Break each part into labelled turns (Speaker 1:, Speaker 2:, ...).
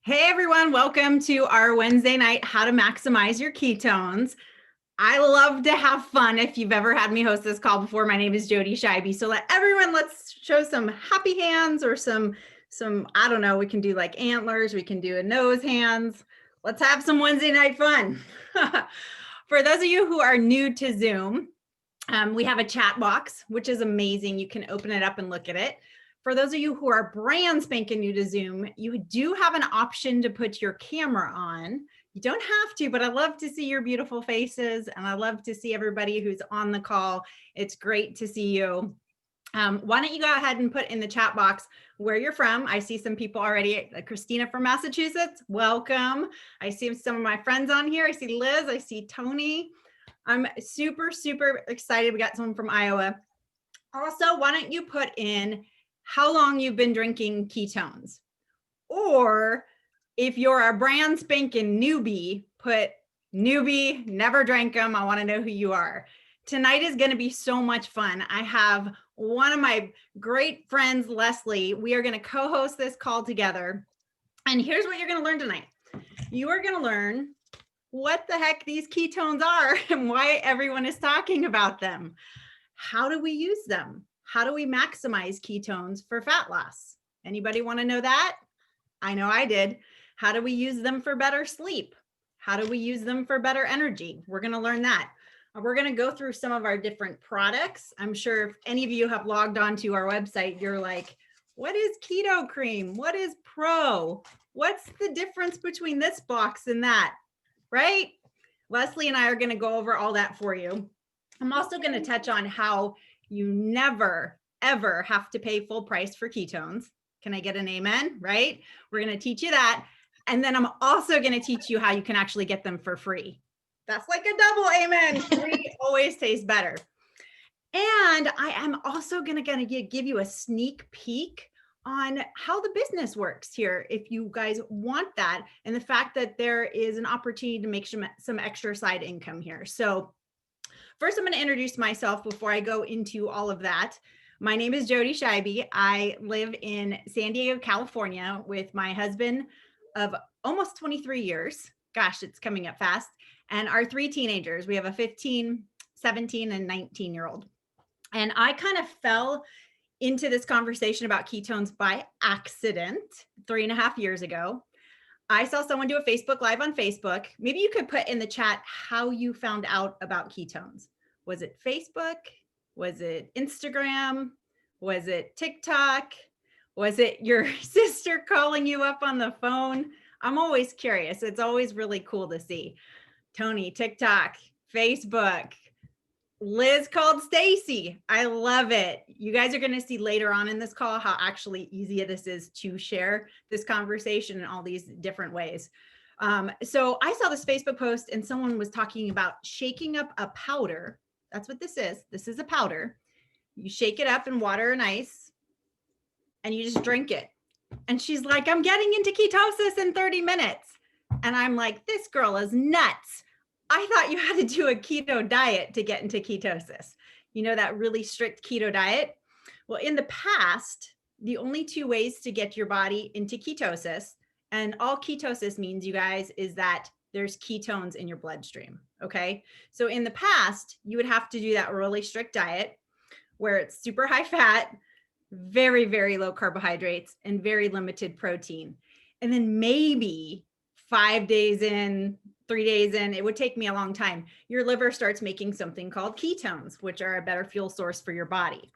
Speaker 1: Hey everyone, welcome to our Wednesday night How to Maximize Your Ketones. I love to have fun. If you've ever had me host this call before, my name is Jody Scheibe. So let's show some happy hands or some, I don't know, we can do like antlers, we can do a nose hands. Let's have some Wednesday night fun. For those of you who are new to Zoom, we have a chat box, which is amazing. You can open it up and look at it. For those of you who are brand spanking new to Zoom, you do have an option to put your camera on. You don't have to, but I love to see your beautiful faces and I love to see everybody who's on the call. It's great to see you. Why don't you go ahead and put in the chat box where you're from. I see some people already. Christina from Massachusetts, welcome. I see some of my friends on here. I see Liz, I see Tony. I'm super, super excited. We got someone from Iowa. Also, why don't you put in how long you've been drinking ketones? Or if you're a brand spanking newbie, put newbie, never drank them. I want to know who you are. Tonight is going to be so much fun. I have one of my great friends, Leslie. We are going to co-host this call together. And here's what you're going to learn tonight. You are going to learn what the heck these ketones are and why everyone is talking about them. How do we use them? How do we maximize ketones for fat loss? Anybody want to know that? I know I did. How do we use them for better sleep? How do we use them for better energy? We're going to learn that. We're going to go through some of our different products. I'm sure if any of you have logged on to our website, you're like, what is keto cream? What is pro? What's the difference between this box and that? Right? Leslie and I are going to go over all that for you. I'm also going to touch on how you never, ever have to pay full price for ketones. Can I get an amen? Right? We're going to teach you that. And then I'm also going to teach you how you can actually get them for free. That's like a double amen. Free always tastes better. And I am also going to give you a sneak peek on how the business works here if you guys want that, and the fact that there is an opportunity to make some extra side income here. So first, I'm going to introduce myself before I go into all of that. My name is Jody Scheibe. I live in San Diego, California with my husband of almost 23 years. Gosh, it's coming up fast. And our 3 teenagers. We have a 15, 17, and 19-year-old. And I kind of fell into this conversation about ketones by accident 3.5 years ago. I saw someone do a Facebook Live on Facebook. Maybe you could put in the chat how you found out about ketones. Was it Facebook? Was it Instagram? Was it TikTok? Was it your sister calling you up on the phone? I'm always curious. It's always really cool to see. Tony, TikTok, Facebook. Liz called Stacy. I love it. You guys are going to see later on in this call how actually easy this is to share this conversation in all these different ways. So I saw this Facebook post and someone was talking about shaking up a powder. That's what this is. This is a powder. You shake it up in water and ice and you just drink it. And she's like, I'm getting into ketosis in 30 minutes. And I'm like, this girl is nuts. I thought you had to do a keto diet to get into ketosis. You know, that really strict keto diet? Well, in the past, the only 2 ways to get your body into ketosis, and all ketosis means, you guys, is that there's ketones in your bloodstream, okay? So in the past, you would have to do that really strict diet where it's super high fat, very, very low carbohydrates, and very limited protein. And then maybe 5 days in, 3 days in, it would take me a long time, your liver starts making something called ketones, which are a better fuel source for your body.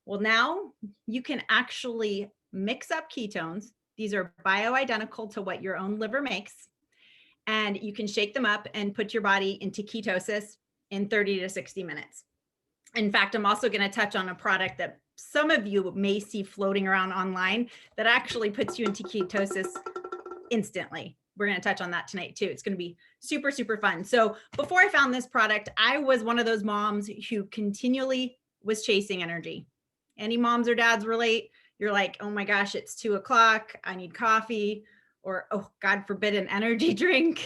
Speaker 1: Well, now you can actually mix up ketones. These are bioidentical to what your own liver makes. And you can shake them up and put your body into ketosis in 30 to 60 minutes. In fact, I'm also going to touch on a product that some of you may see floating around online that actually puts you into ketosis instantly. We're going to touch on that tonight too. It's going to be super, super fun. So before I found this product, I was one of those moms who continually was chasing energy. Any moms or dads relate? You're like, oh my gosh, it's 2 o'clock. I need coffee, or, oh, God forbid, an energy drink.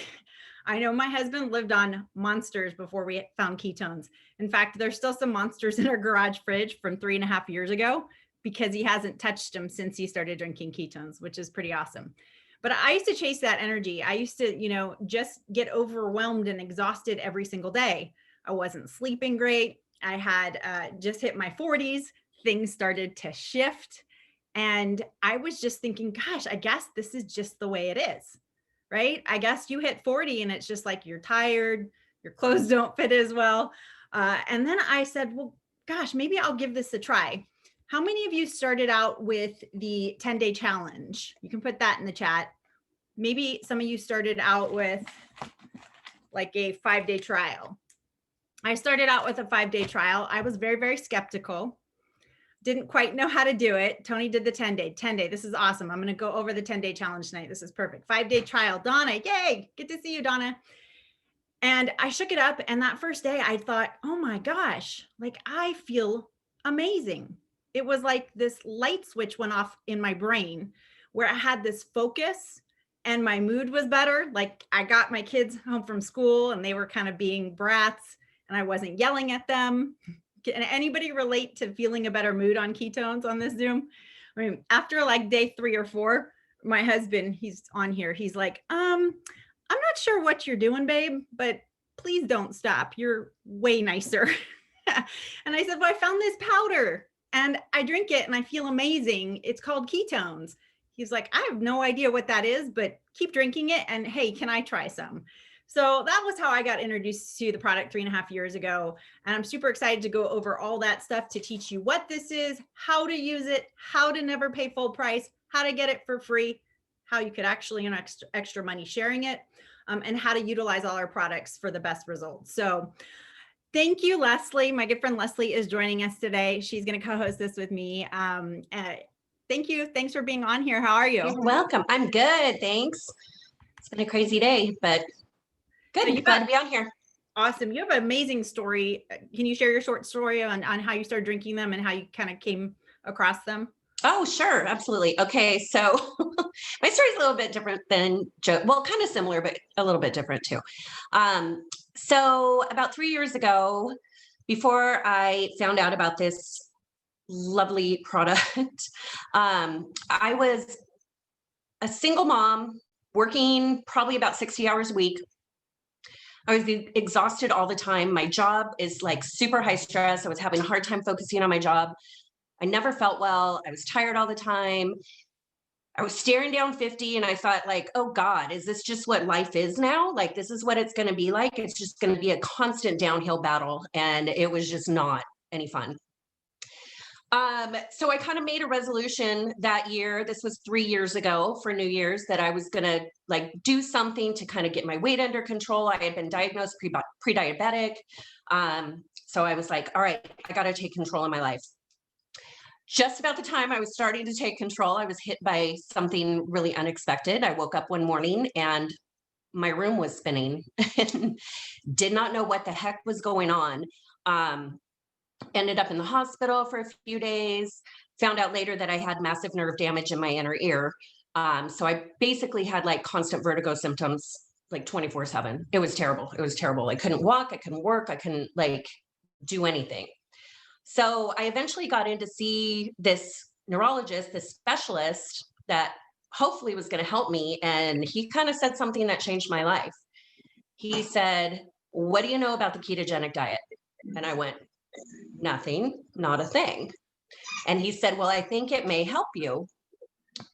Speaker 1: I know my husband lived on Monsters before we found ketones. In fact, there's still some Monsters in our garage fridge from 3.5 years ago because he hasn't touched them since he started drinking ketones, which is pretty awesome. But I used to chase that energy. I used to, just get overwhelmed and exhausted every single day. I wasn't sleeping great. I had just hit my 40s. Things started to shift. And I was just thinking, gosh, I guess this is just the way it is, right? I guess you hit 40 and it's just like you're tired, your clothes don't fit as well. And then I said, well, gosh, maybe I'll give this a try. How many of you started out with the 10-day challenge? You can put that in the chat. Maybe some of you started out with like a 5-day trial. I started out with a 5-day trial. I was very, very skeptical. Didn't quite know how to do it. Tony did the 10-day. 10-day. This is awesome. I'm going to go over the 10-day challenge tonight. This is perfect. 5-day trial. Donna, yay. Good to see you, Donna. And I shook it up. And that first day I thought, oh my gosh, like I feel amazing. It was like this light switch went off in my brain where I had this focus and my mood was better. Like I got my kids home from school and they were kind of being brats and I wasn't yelling at them. Can anybody relate to feeling a better mood on ketones on this Zoom? I mean, after like day 3 or 4, my husband, he's on here. He's like, I'm not sure what you're doing, babe, but please don't stop. You're way nicer. And I said, well, I found this powder and I drink it and I feel amazing. It's called ketones. He's like, I have no idea what that is, but keep drinking it. And hey, can I try some? So that was how I got introduced to the product 3.5 years ago. And I'm super excited to go over all that stuff to teach you what this is, how to use it, how to never pay full price, how to get it for free, how you could actually earn extra money sharing it, and how to utilize all our products for the best results. So thank you, Leslie. My good friend Leslie is joining us today. She's going to co-host this with me. Thank you. Thanks for being on here. How are you?
Speaker 2: You're welcome. I'm good. Thanks. It's been a crazy day, but good. So glad to be on here.
Speaker 1: Awesome. You have an amazing story. Can you share your short story on how you started drinking them and how you kind of came across them?
Speaker 2: Oh, sure. Absolutely. Okay. So my story is a little bit different than Joe. Well, kind of similar, but a little bit different too. So about 3 years ago, before I found out about this lovely product, I was a single mom working probably about 60 hours a week. I was exhausted all the time. My job is like super high stress. I was having a hard time focusing on my job. I never felt well. I was tired all the time. I was staring down 50 and I thought like, oh God, is this just what life is now? Like, this is what it's going to be like. It's just going to be a constant downhill battle. And it was just not any fun. So I kind of made a resolution that year. This was 3 years ago for New Year's, that I was going to like do something to kind of get my weight under control. I had been diagnosed pre-diabetic. So I was like, all right, I got to take control of my life. Just about the time I was starting to take control, I was hit by something really unexpected. I woke up one morning and my room was spinning and did not know what the heck was going on. Ended up in the hospital for a few days, found out later that I had massive nerve damage in my inner ear. So I basically had like constant vertigo symptoms, like 24/7. It was terrible. It was terrible. I couldn't walk, I couldn't work, I couldn't like do anything. So I eventually got in to see this neurologist, this specialist that hopefully was going to help me. And he kind of said something that changed my life. He said, what do you know about the ketogenic diet? And I went, nothing, not a thing. And he said, well, I think it may help you.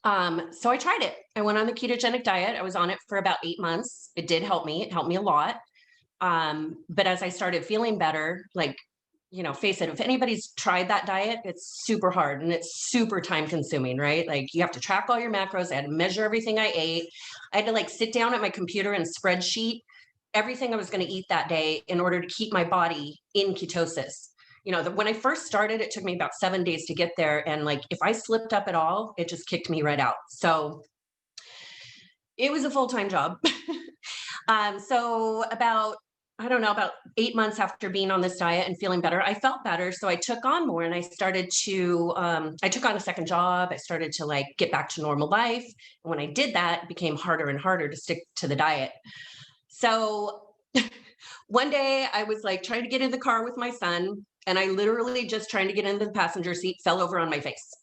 Speaker 2: So I tried it. I went on the ketogenic diet. I was on it for about 8 months. It did help me. It helped me a lot. But as I started feeling better, like, face it, if anybody's tried that diet, it's super hard and it's super time consuming, right? Like you have to track all your macros. I had to measure everything I ate. I had to like sit down at my computer and spreadsheet everything I was going to eat that day in order to keep my body in ketosis. When I first started, it took me about 7 days to get there. And like, if I slipped up at all, it just kicked me right out. So it was a full-time job. So about 8 months after being on this diet and feeling better, I felt better. So I took on more and I started to, I took on a second job. I started to like get back to normal life. And when I did that, it became harder and harder to stick to the diet. So one day I was like trying to get in the car with my son and I literally just trying to get into the passenger seat, fell over on my face.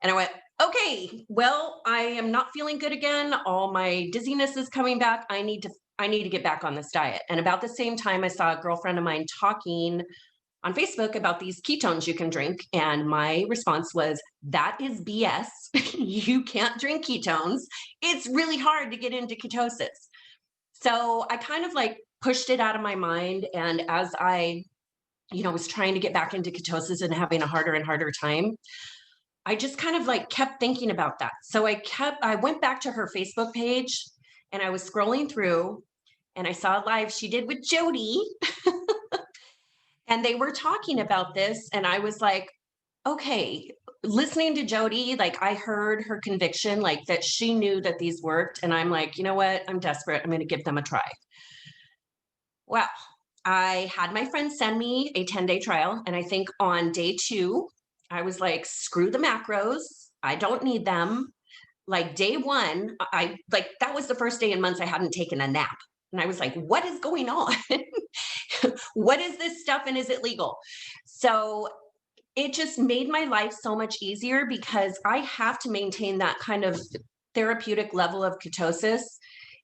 Speaker 2: And I went, okay, well, I am not feeling good again. All my dizziness is coming back. I need to get back on this diet. And about the same time, I saw a girlfriend of mine talking on Facebook about these ketones you can drink. And my response was, that is BS. You can't drink ketones. It's really hard to get into ketosis. So I kind of like pushed it out of my mind. And as I, was trying to get back into ketosis and having a harder and harder time, I just kind of like kept thinking about that. So I went back to her Facebook page and I was scrolling through and I saw a live she did with Jody and they were talking about this. And I was like, okay, listening to Jody, like I heard her conviction, like that she knew that these worked. And I'm like, you know what? I'm desperate. I'm going to give them a try. Well, I had my friend send me a 10-day trial. And I think on day 2, I was like, screw the macros. I don't need them. Like day 1, I like that was the first day in months I hadn't taken a nap. And I was like, what is going on? What is this stuff and is it legal? So it just made my life so much easier because I have to maintain that kind of therapeutic level of ketosis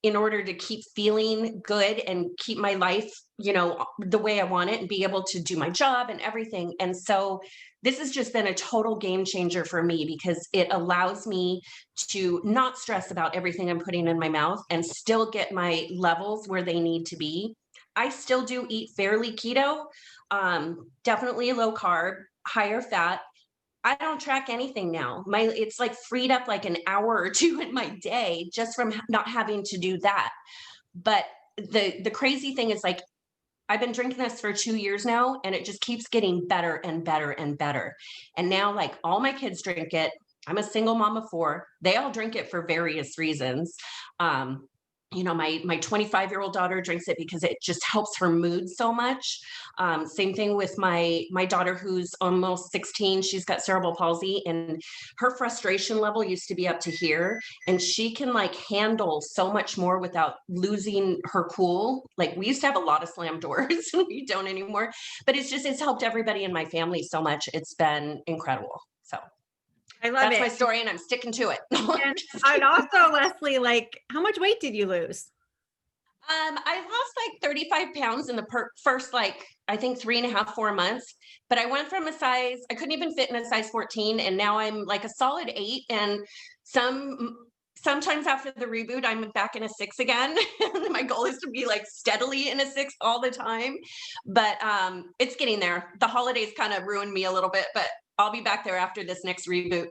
Speaker 2: in order to keep feeling good and keep my life, the way I want it and be able to do my job and everything. And so this has just been a total game changer for me because it allows me to not stress about everything I'm putting in my mouth and still get my levels where they need to be. I still do eat fairly keto, definitely low carb, higher fat. I don't track anything now. It's like freed up like an hour or 2 in my day just from not having to do that. But the crazy thing is like I've been drinking this for 2 years now and it just keeps getting better and better and better. And now like all my kids drink it. I'm a single mom of 4. They all drink it for various reasons. My 25-year-old daughter drinks it because it just helps her mood so much. Same thing with my daughter who's almost 16. She's got cerebral palsy and her frustration level used to be up to here. And she can like handle so much more without losing her cool. Like we used to have a lot of slam doors and we don't anymore. But it's helped everybody in my family so much. It's been incredible. So
Speaker 1: I love
Speaker 2: that's
Speaker 1: it.
Speaker 2: my story and I'm sticking to it.
Speaker 1: And also, Leslie, like, how much weight did you lose?
Speaker 2: I lost like 35 pounds in the first, like, I think 3.5, 4 months. But I went from I couldn't even fit in a size 14. And now I'm like a solid 8. And sometimes after the reboot, I'm back in a 6 again. My goal is to be like steadily in a 6 all the time. But it's getting there. The holidays kind of ruined me a little bit, but I'll be back there after this next reboot.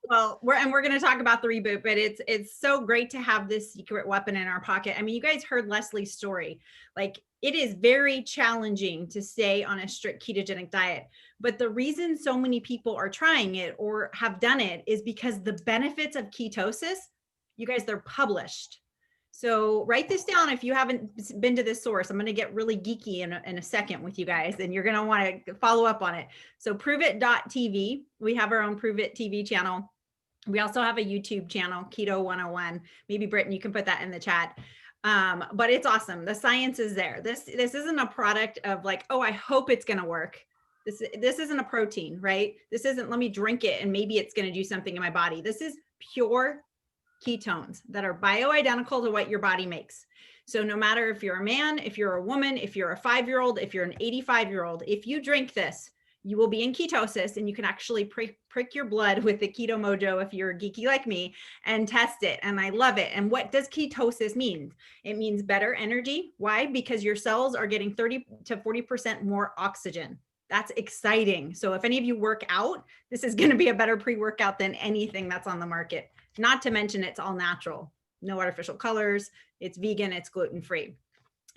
Speaker 1: Well, we're going to talk about the reboot, but it's so great to have this secret weapon in our pocket. I mean, you guys heard Leslie's story. Like it is very challenging to stay on a strict ketogenic diet. But the reason so many people are trying it or have done it is because the benefits of ketosis, you guys, they're published. So write this down if you haven't been to this source. I'm going to get really geeky in a second with you guys, and you're going to want to follow up on it. So proveit.tv, we have our own Prove It TV channel. We also have a YouTube channel, Keto 101. Maybe Britton, you can put that in the chat. But it's awesome. The science is there. This isn't a product of like, oh, I hope it's going to work. This isn't a protein, right? This isn't, let me drink it and maybe it's going to do something in my body. This is pure ketones that are bioidentical to what your body makes. So no matter if you're a man, if you're a woman, if you're a 5-year-old, if you're an 85-year-old, if you drink this, you will be in ketosis and you can actually prick your blood with the Keto Mojo if you're geeky like me and test it. And I love it. And what does ketosis mean? It means better energy. Why? Because your cells are getting 30 to 40% more oxygen. That's exciting. So if any of you work out, this is going to be a better pre-workout than anything that's on the market. Not to mention it's all natural, no artificial colors, it's vegan, it's gluten-free.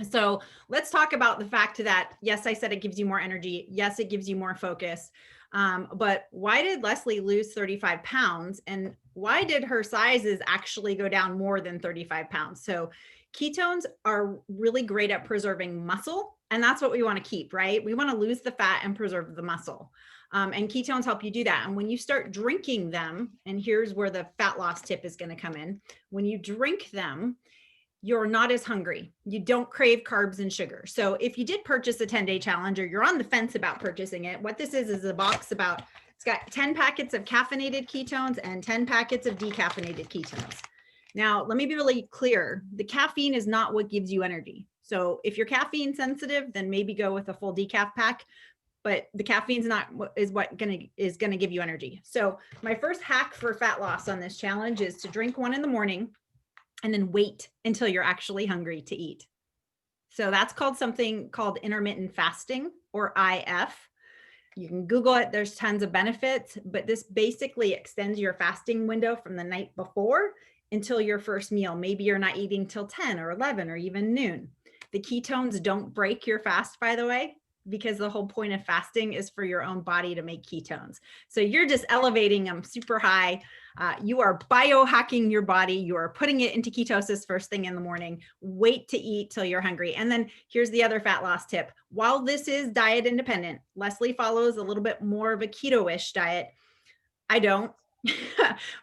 Speaker 1: So let's talk about the fact that, yes, I said it gives you more energy. Yes, it gives you more focus. But why did Leslie lose 35 pounds? And why did her sizes actually go down more than 35 pounds? So ketones are really great at preserving muscle. And that's what we want to keep, right? We want to lose the fat and preserve the muscle. And ketones help you do that. And when you start drinking them, and here's where the fat loss tip is going to come in. When you drink them, you're not as hungry. You don't crave carbs and sugar. So if you did purchase a 10-day challenge or you're on the fence about purchasing it, what this is a box about It's got 10 packets of caffeinated ketones and 10 packets of decaffeinated ketones. Now, let me be really clear. The caffeine is not what gives you energy. So if you're caffeine sensitive, then maybe go with a full decaf pack, but the caffeine's not is what is gonna give you energy. So my first hack for fat loss on this challenge is to drink one in the morning and then wait until you're actually hungry to eat. So that's called something called intermittent fasting, or IF. You can Google it. There's tons of benefits, but this basically extends your fasting window from the night before until your first meal. Maybe you're not eating till 10 or 11 or even noon. The ketones don't break your fast, by the way, because the whole point of fasting is for your own body to make ketones. So you're just elevating them super high. You are biohacking your body. You are putting it into ketosis first thing in the morning. Wait to eat till you're hungry. And then here's the other fat loss tip. While this is diet independent, Leslie follows a little bit more of a keto-ish diet. I don't.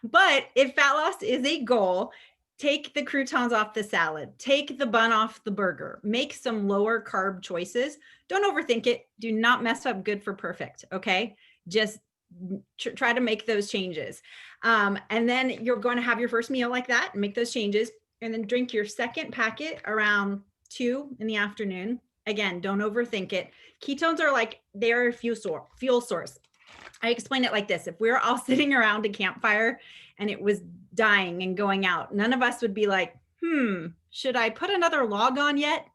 Speaker 1: But if fat loss is a goal, take the croutons off the salad, take the bun off the burger, make some lower carb choices. Don't overthink it. Do not mess up good for perfect. Okay. Just try to make those changes. And then you're going to have your first meal like that and make those changes, and then drink your second packet around 2 in the afternoon. Again, don't overthink it. Ketones are like, they're a fuel source. I explain it like this. If we were all sitting around a campfire and it was dying and going out, none of us would be like, should I put another log on yet?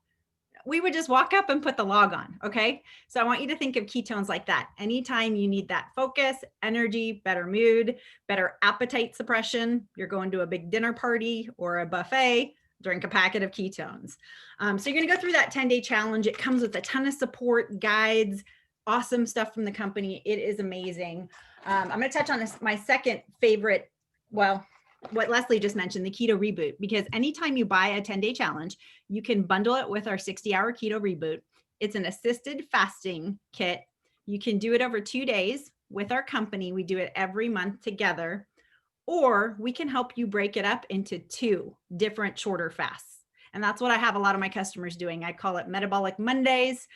Speaker 1: We would just walk up and put the log on. Okay. So I want you to think of ketones like that. Anytime you need that focus, energy, better mood, better appetite suppression, you're going to a big dinner party or a buffet, drink a packet of ketones. So you're going to go through that 10-day challenge. It comes with a ton of support, guides, awesome stuff from the company. It is amazing. I'm going to touch on my second favorite, well, what Leslie just mentioned, the keto reboot, because anytime you buy a 10-day challenge, you can bundle it with our 60-hour keto reboot. It's an assisted fasting kit. You can do it over 2 days with our company. We do it every month together, or we can help you break it up into 2 different shorter fasts. And that's what I have a lot of my customers doing. I call it Metabolic Mondays.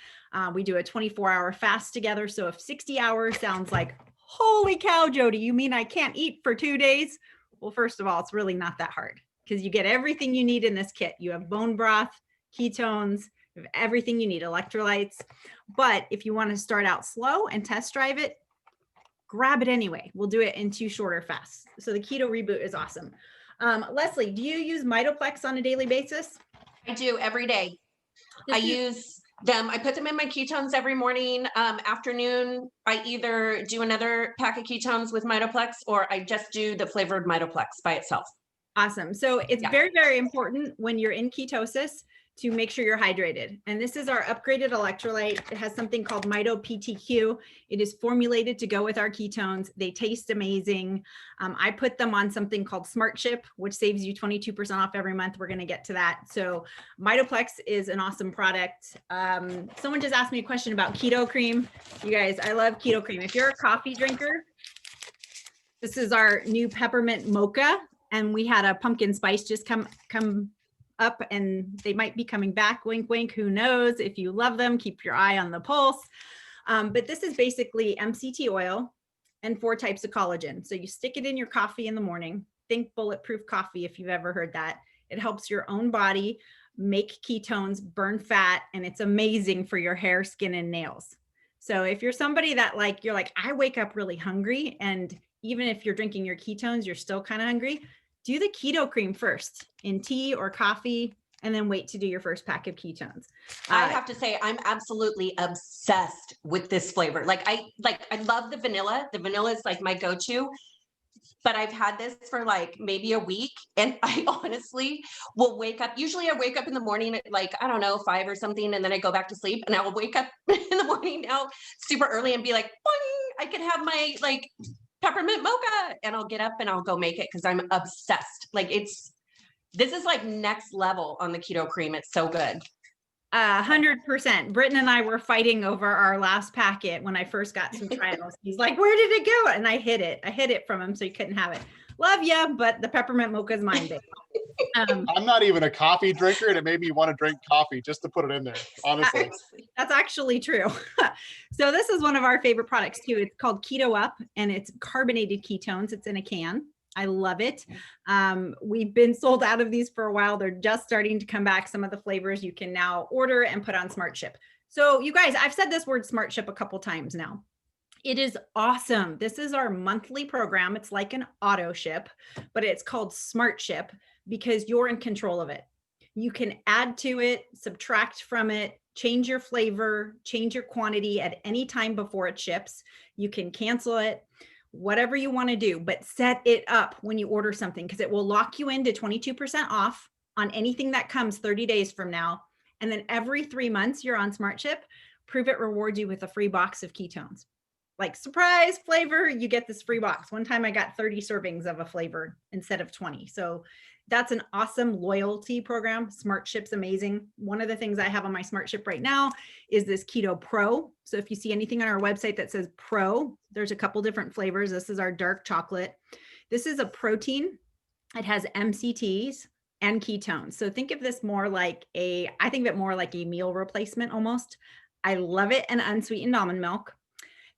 Speaker 1: We do a 24-hour fast together. So if 60 hours sounds like, holy cow, Jody, you mean I can't eat for 2 days? Well, first of all, it's really not that hard, because you get everything you need in this kit. You have bone broth, ketones, you have everything you need, electrolytes. But if you want to start out slow and test drive it, grab it anyway. We'll do it in 2 shorter fasts. So the keto reboot is awesome. Leslie, do you use Mitoplex on a daily basis?
Speaker 2: I do every day. I use them. I put them in my ketones every morning. Afternoon, I either do another pack of ketones with Mitoplex, or I just do the flavored Mitoplex by itself.
Speaker 1: Awesome. So it's very, very important when you're in ketosis to make sure you're hydrated. And this is our upgraded electrolyte. It has something called Mito PTQ. It is formulated to go with our ketones. They taste amazing. I put them on something called Smart Ship, which saves you 22% off every month. We're going to get to that. So Mitoplex is an awesome product. Someone just asked me a question about keto cream. You guys, I love keto cream. If you're a coffee drinker, this is our new peppermint mocha. And we had a pumpkin spice just come up, and they might be coming back. Wink, wink. Who knows? If you love them, keep your eye on the pulse. But this is basically MCT oil and 4 types of collagen. So you stick it in your coffee in the morning. Think bulletproof coffee if you've ever heard that. It helps your own body make ketones, burn fat, and it's amazing for your hair, skin, and nails. So if you're somebody that you're like, I wake up really hungry, and even if you're drinking your ketones, you're still kind of hungry, do the keto cream first in tea or coffee, and then wait to do your first pack of ketones.
Speaker 2: I have to say, I'm absolutely obsessed with this flavor. I love the vanilla. The vanilla is like my go-to, but I've had this for maybe a week, and I honestly will wake up. Usually I wake up in the morning at I don't know, 5 or something, and then I go back to sleep, and I will wake up in the morning now super early and be like, boing, I can have my peppermint mocha, and I'll get up and I'll go make it, because I'm obsessed. This is next level on the keto cream. It's so good.
Speaker 1: 100%. Britton and I were fighting over our last packet when I first got some trials. He's like, where did it go? And I hid it from him, so he couldn't have it. Love ya, but the peppermint mocha is mine, babe. Um,
Speaker 3: I'm not even a coffee drinker, and it made me want to drink coffee just to put it in there, honestly.
Speaker 1: That's actually true. So this is one of our favorite products too. It's called Keto Up, and it's carbonated ketones. It's in a can. I love it. We've been sold out of these for a while. They're just starting to come back. Some of the flavors you can now order and put on Smart Ship. So you guys, I've said this word Smart Ship a couple times now. It is awesome. This is our monthly program. It's like an auto ship, but it's called Smart Ship because you're in control of it. You can add to it, subtract from it, change your flavor, change your quantity at any time before it ships. You can cancel it, whatever you want to do, but set it up when you order something because it will lock you into 22% off on anything that comes 30 days from now. And then every 3 months you're on Smart Ship, Prove It rewards you with a free box of ketones. Like surprise flavor, you get this free box. One time I got 30 servings of a flavor instead of 20. So that's an awesome loyalty program. Smart Ship's amazing. One of the things I have on my Smart Ship right now is this Keto Pro. So if you see anything on our website that says Pro, there's a couple different flavors. This is our dark chocolate. This is a protein. It has MCTs and ketones. So think of this more like I think of it more like a meal replacement almost. I love it, and unsweetened almond milk.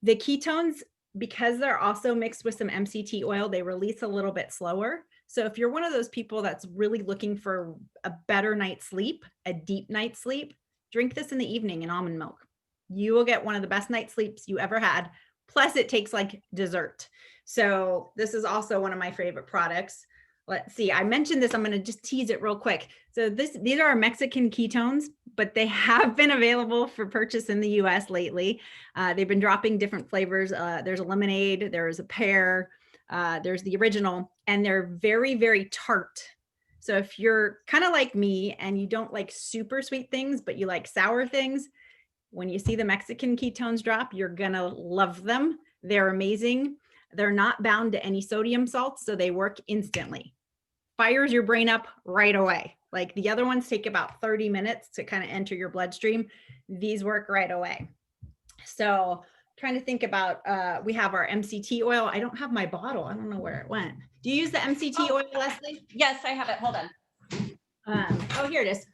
Speaker 1: The ketones, because they're also mixed with some MCT oil, they release a little bit slower. So if you're one of those people that's really looking for a better night's sleep, a deep night's sleep, drink this in the evening in almond milk. You will get one of the best night's sleeps you ever had. Plus it tastes like dessert. So this is also one of my favorite products. Let's see, I mentioned this, I'm going to just tease it real quick. So these are Mexican ketones, but they have been available for purchase in the US lately. They've been dropping different flavors. There's a lemonade, there's a pear, there's the original, and they're very, very tart. So if you're kind of like me and you don't like super sweet things, but you like sour things, when you see the Mexican ketones drop, you're going to love them. They're amazing. They're not bound to any sodium salts, so they work instantly. Fires your brain up right away. Like the other ones take about 30 minutes to kind of enter your bloodstream. These work right away. So trying to think about, we have our MCT oil. I don't have my bottle. I don't know where it went. Do you use the MCT oil, Leslie?
Speaker 2: Yes, I have it. Hold on.
Speaker 1: Oh, here it is.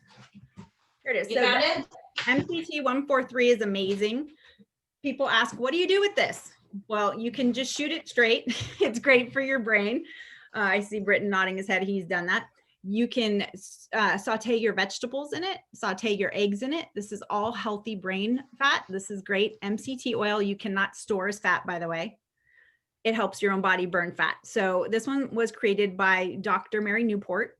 Speaker 1: Here it is.
Speaker 2: You got it?
Speaker 1: MCT 143 is amazing. People ask, what do you do with this? Well, you can just shoot it straight. It's great for your brain. I see Britton nodding his head. He's done that. You can saute your vegetables in it, saute your eggs in it. This is all healthy brain fat. This is great. MCT oil, you cannot store as fat, by the way. It helps your own body burn fat. So this one was created by Dr. Mary Newport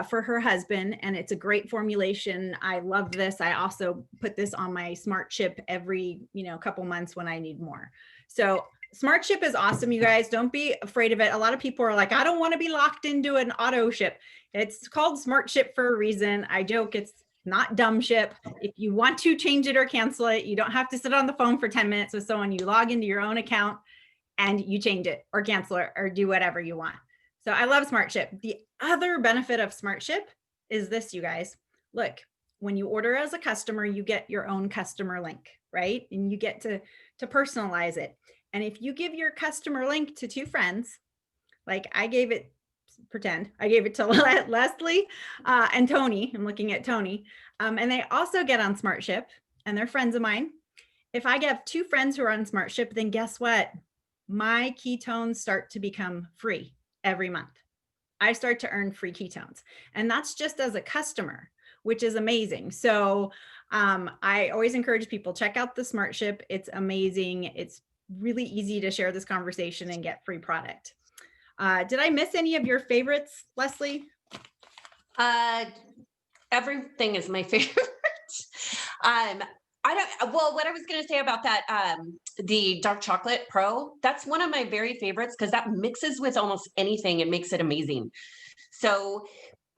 Speaker 1: for her husband, and it's a great formulation. I love this. I also put this on my Smart Ship every couple months when I need more. So Smart Ship is awesome, you guys. Don't be afraid of it. A lot of people are like, I don't want to be locked into an auto ship. It's called Smart Ship for a reason. I joke, it's not dumb ship. If you want to change it or cancel it, you don't have to sit on the phone for 10 minutes with someone. You log into your own account and you change it or cancel it or do whatever you want. So I love Smart Ship. The other benefit of Smart Ship is this, you guys. Look, when you order as a customer, you get your own customer link, right? And you get to personalize it. And if you give your customer link to 2 friends, like I gave it, pretend I gave it to Leslie and Tony, I'm looking at Tony, and they also get on Smart Ship and they're friends of mine. If I get 2 friends who are on Smart Ship, then guess what? My ketones start to become free every month. I start to earn free ketones. And that's just as a customer, which is amazing. So I always encourage people, check out the Smart Ship. It's amazing. It's really easy to share this conversation and get free product. Did I miss any of your favorites, Leslie?
Speaker 2: Everything is my favorite. What I was going to say about that, the dark chocolate pro, that's one of my very favorites because that mixes with almost anything and makes it amazing. So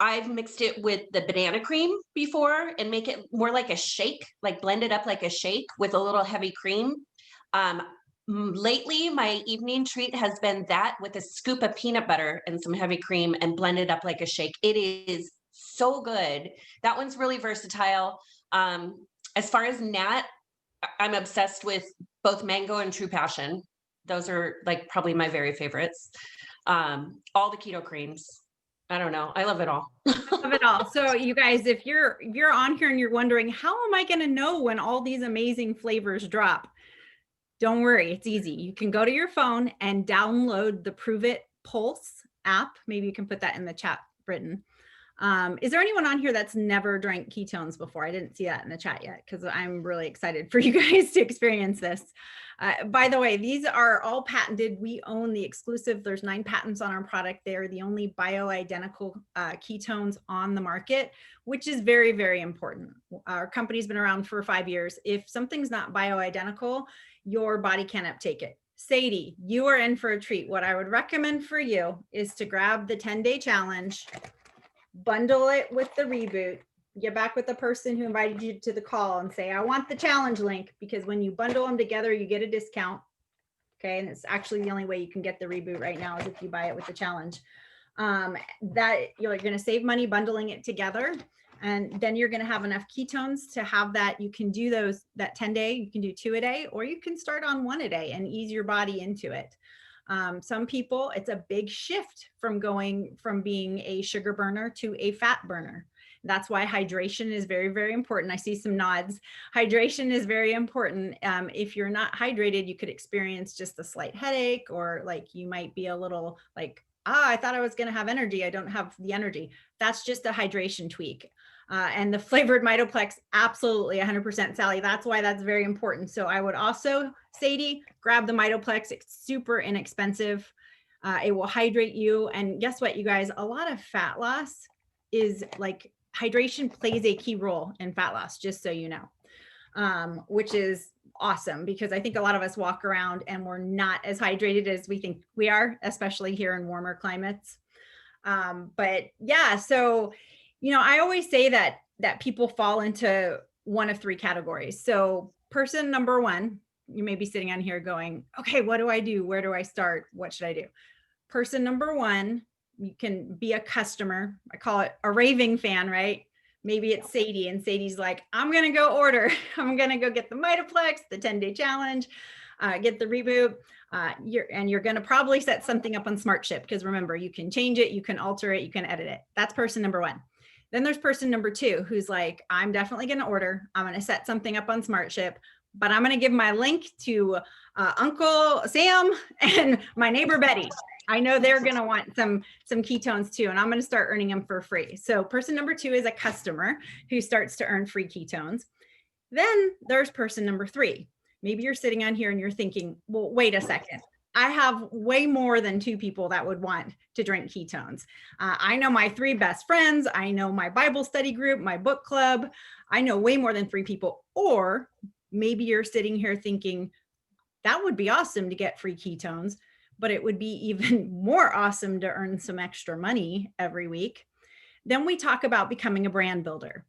Speaker 2: I've mixed it with the banana cream before and make it more like a shake, like blend it up like a shake with a little heavy cream. Lately, my evening treat has been that with a scoop of peanut butter and some heavy cream and blend it up like a shake. It is so good. That one's really versatile. As far as Nat, I'm obsessed with both Mango and True Passion. Those are like probably my very favorites. All the keto creams. I don't know. I love it all.
Speaker 1: Love it all. So you guys, if you're on here and you're wondering, how am I going to know when all these amazing flavors drop? Don't worry, it's easy. You can go to your phone and download the Prove It Pulse app. Maybe you can put that in the chat, Britton. Is there anyone on here that's never drank ketones before? I didn't see that in the chat yet because I'm really excited for you guys to experience this. By the way, these are all patented. We own the exclusive. There's 9 patents on our product. They're the only bioidentical ketones on the market, which is very, very important. Our company's been around for 5 years. If something's not bioidentical, your body can't uptake it. Sadie, you are in for a treat. What I would recommend for you is to grab the 10-day challenge, bundle it with the reboot, get back with the person who invited you to the call and say, I want the challenge link, because when you bundle them together, you get a discount. Okay. And it's actually the only way you can get the reboot right now is if you buy it with the challenge. That you're going to save money bundling it together. And then you're going to have enough ketones to have that. You can do those, that 10-day, you can do 2 a day, or you can start on 1 a day and ease your body into it. Some people, it's a big shift from going from being a sugar burner to a fat burner. That's why hydration is very, very important. I see some nods. Hydration is very important. If you're not hydrated, you could experience just a slight headache, or like you might be a little like, I thought I was going to have energy. I don't have the energy. That's just a hydration tweak. And the flavored Mitoplex, absolutely 100% Sally. That's why that's very important. So I would also, Sadie, grab the Mitoplex. It's super inexpensive. It will hydrate you. And guess what, you guys, a lot of fat loss is like, hydration plays a key role in fat loss, just so you know, which is awesome, because I think a lot of us walk around and we're not as hydrated as we think we are, especially here in warmer climates. But yeah, so, you know, I always say that people fall into one of 3 categories. So person number 1, you may be sitting on here going, okay, what do I do? Where do I start? What should I do? Person number 1, you can be a customer. I call it a raving fan, right? Maybe it's Sadie, and Sadie's like, I'm going to go order. I'm going to go get the Mitoplex, the 10-day challenge, get the reboot. You're going to probably set something up on SmartShip, because remember, you can change it, you can alter it, you can edit it. That's person number 1. Then there's person number 2, who's like, I'm definitely going to order. I'm going to set something up on SmartShip, but I'm going to give my link to Uncle Sam and my neighbor Betty. I know they're going to want some ketones too, and I'm going to start earning them for free. So person number 2 is a customer who starts to earn free ketones. Then there's person number 3. Maybe you're sitting on here and you're thinking, well, wait a second. I have way more than 2 people that would want to drink ketones. I know my 3 best friends. I know my Bible study group, my book club. I know way more than 3 people. Or maybe you're sitting here thinking, that would be awesome to get free ketones, but it would be even more awesome to earn some extra money every week. Then we talk about becoming a brand builder.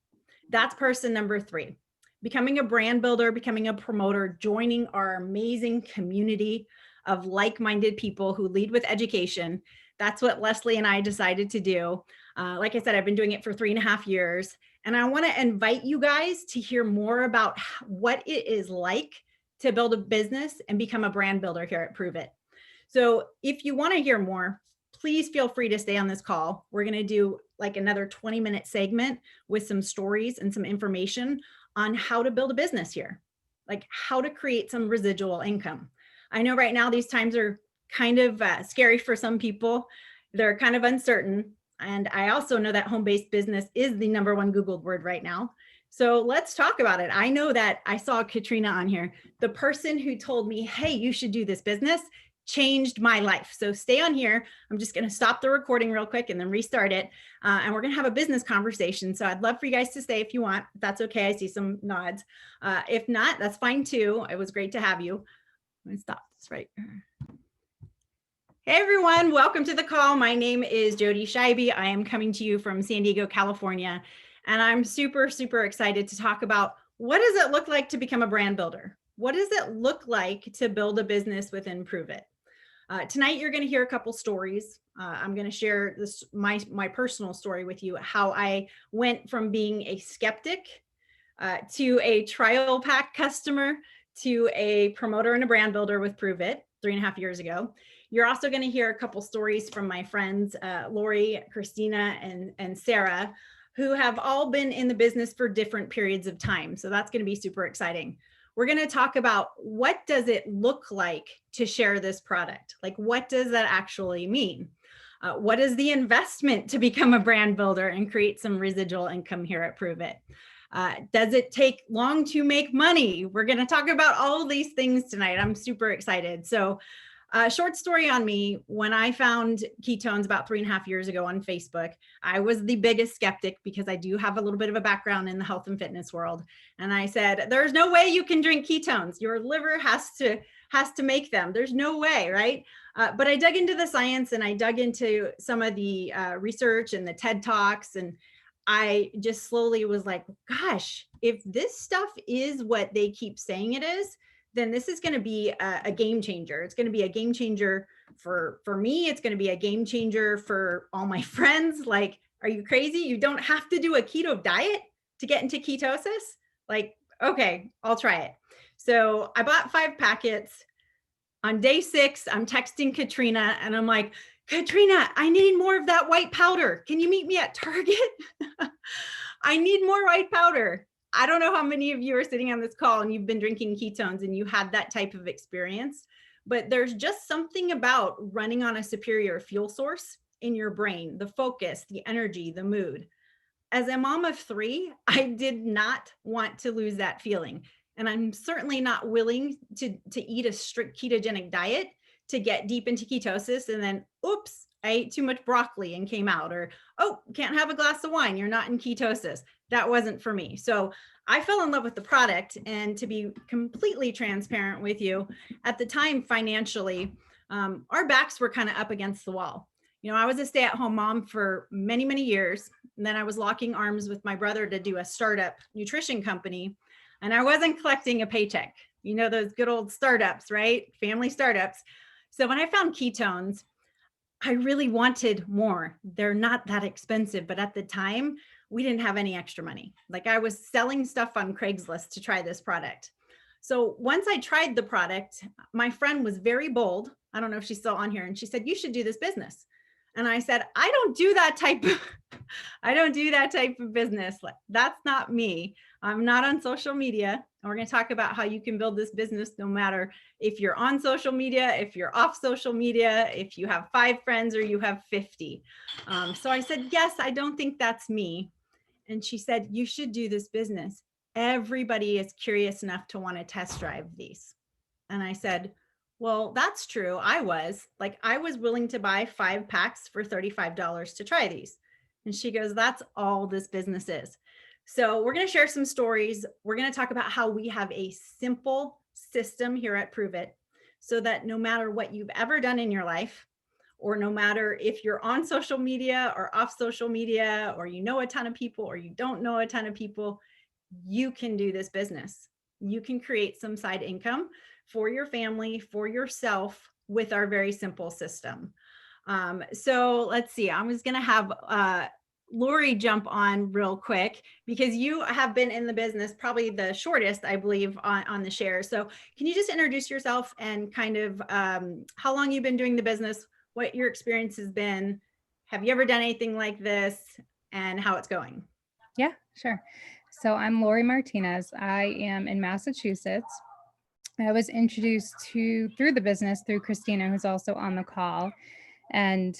Speaker 1: That's person number 3. Becoming a brand builder, becoming a promoter, joining our amazing community of like-minded people who lead with education. That's what Leslie and I decided to do. Like I said, I've been doing it for 3.5 years. And I want to invite you guys to hear more about what it is like to build a business and become a brand builder here at Prove It. So if you want to hear more, please feel free to stay on this call. We're going to do like another 20-minute segment with some stories and some information on how to build a business here, like how to create some residual income. I know right now these times are kind of scary for some people. They're kind of uncertain. And I also know that home-based business is the #1 Googled word right now. So let's talk about it. I know that I saw Katrina on here. The person who told me, hey, you should do this business changed my life. So stay on here. I'm just going to stop the recording real quick and then restart it. And we're going to have a business conversation. So I'd love for you guys to stay if you want. If that's okay. I see some nods. If not, that's fine too. It was great to have you. Let me stop this right here. Hey everyone, welcome to the call. My name is Jody Scheibe. I am coming to you from San Diego, California. And I'm super, super excited to talk about what does it look like to become a brand builder? What does it look like to build a business within Prove It? Tonight, you're going to hear a couple stories. I'm going to share this my personal story with you, how I went from being a skeptic to a trial pack customer to a promoter and a brand builder with Prove It 3.5 years ago. You're also going to hear a couple stories from my friends, Lori, Christina, and Sarah, who have all been in the business for different periods of time. So that's going to be super exciting. We're going to talk about what does it look like to share this product? Like, what does that actually mean? What is the investment to become a brand builder and create some residual income here at Prove It? Does it take long to make money? We're going to talk about all of these things tonight. I'm super excited. So short story on me, when I found Ketones about 3.5 years ago on Facebook, I was the biggest skeptic because I do have a little bit of a background in the health and fitness world. And I said, there's no way you can drink ketones. Your liver has to make them. There's no way, right? But I dug into the science and I dug into some of the research and the TED Talks, and I just slowly was like, gosh, if this stuff is what they keep saying it is, then this is going to be a game changer. It's going to be a game changer for me. It's going to be a game changer for all my friends. Like, are you crazy? You don't have to do a keto diet to get into ketosis? Like, okay, I'll try it. So I bought 5 packets. On day 6, I'm texting Katrina and I'm like, Katrina, I need more of that white powder. Can you meet me at Target? I need more white powder. I don't know how many of you are sitting on this call and you've been drinking ketones and you had that type of experience, but there's just something about running on a superior fuel source in your brain, the focus, the energy, the mood. As a mom of 3, I did not want to lose that feeling. And I'm certainly not willing to eat a strict ketogenic diet to get deep into ketosis. And then, oops, I ate too much broccoli and came out, or, oh, can't have a glass of wine. You're not in ketosis. That wasn't for me. So I fell in love with the product. And to be completely transparent with you, at the time, financially, our backs were kind of up against the wall. You know, I was a stay-at-home mom for many, many years. And then I was locking arms with my brother to do a startup nutrition company. And I wasn't collecting a paycheck. You know, those good old startups, right? Family startups. So when I found ketones, I really wanted more. They're not that expensive, but at the time, we didn't have any extra money. Like, I was selling stuff on Craigslist to try this product. So once I tried the product, my friend was very bold. I don't know if she's still on here. And she said, you should do this business. And I said, I don't do that type of business. Like, that's not me. I'm not on social media. And we're going to talk about how you can build this business no matter if you're on social media, if you're off social media, if you have 5 friends or you have 50. So I said, yes, I don't think that's me. And she said, you should do this business. Everybody is curious enough to want to test drive these. And I said, well, that's true. I was willing to buy 5 packs for $35 to try these. And she goes, that's all this business is. So we're going to share some stories. We're going to talk about how we have a simple system here at Prove It, so that no matter what you've ever done in your life, or no matter if you're on social media or off social media, or you know a ton of people or you don't know a ton of people, you can do this business. You can create some side income for your family, for yourself, with our very simple system. So let's see, I was going to have Lori jump on real quick, because you have been in the business probably the shortest, I believe, on the share. So can you just introduce yourself and kind of how long you've been doing the business, what your experience has been, have you ever done anything like this, and how it's going?
Speaker 4: Yeah, sure. So I'm Lori Martinez. I am in Massachusetts. I was introduced through the business through Christina, who's also on the call. And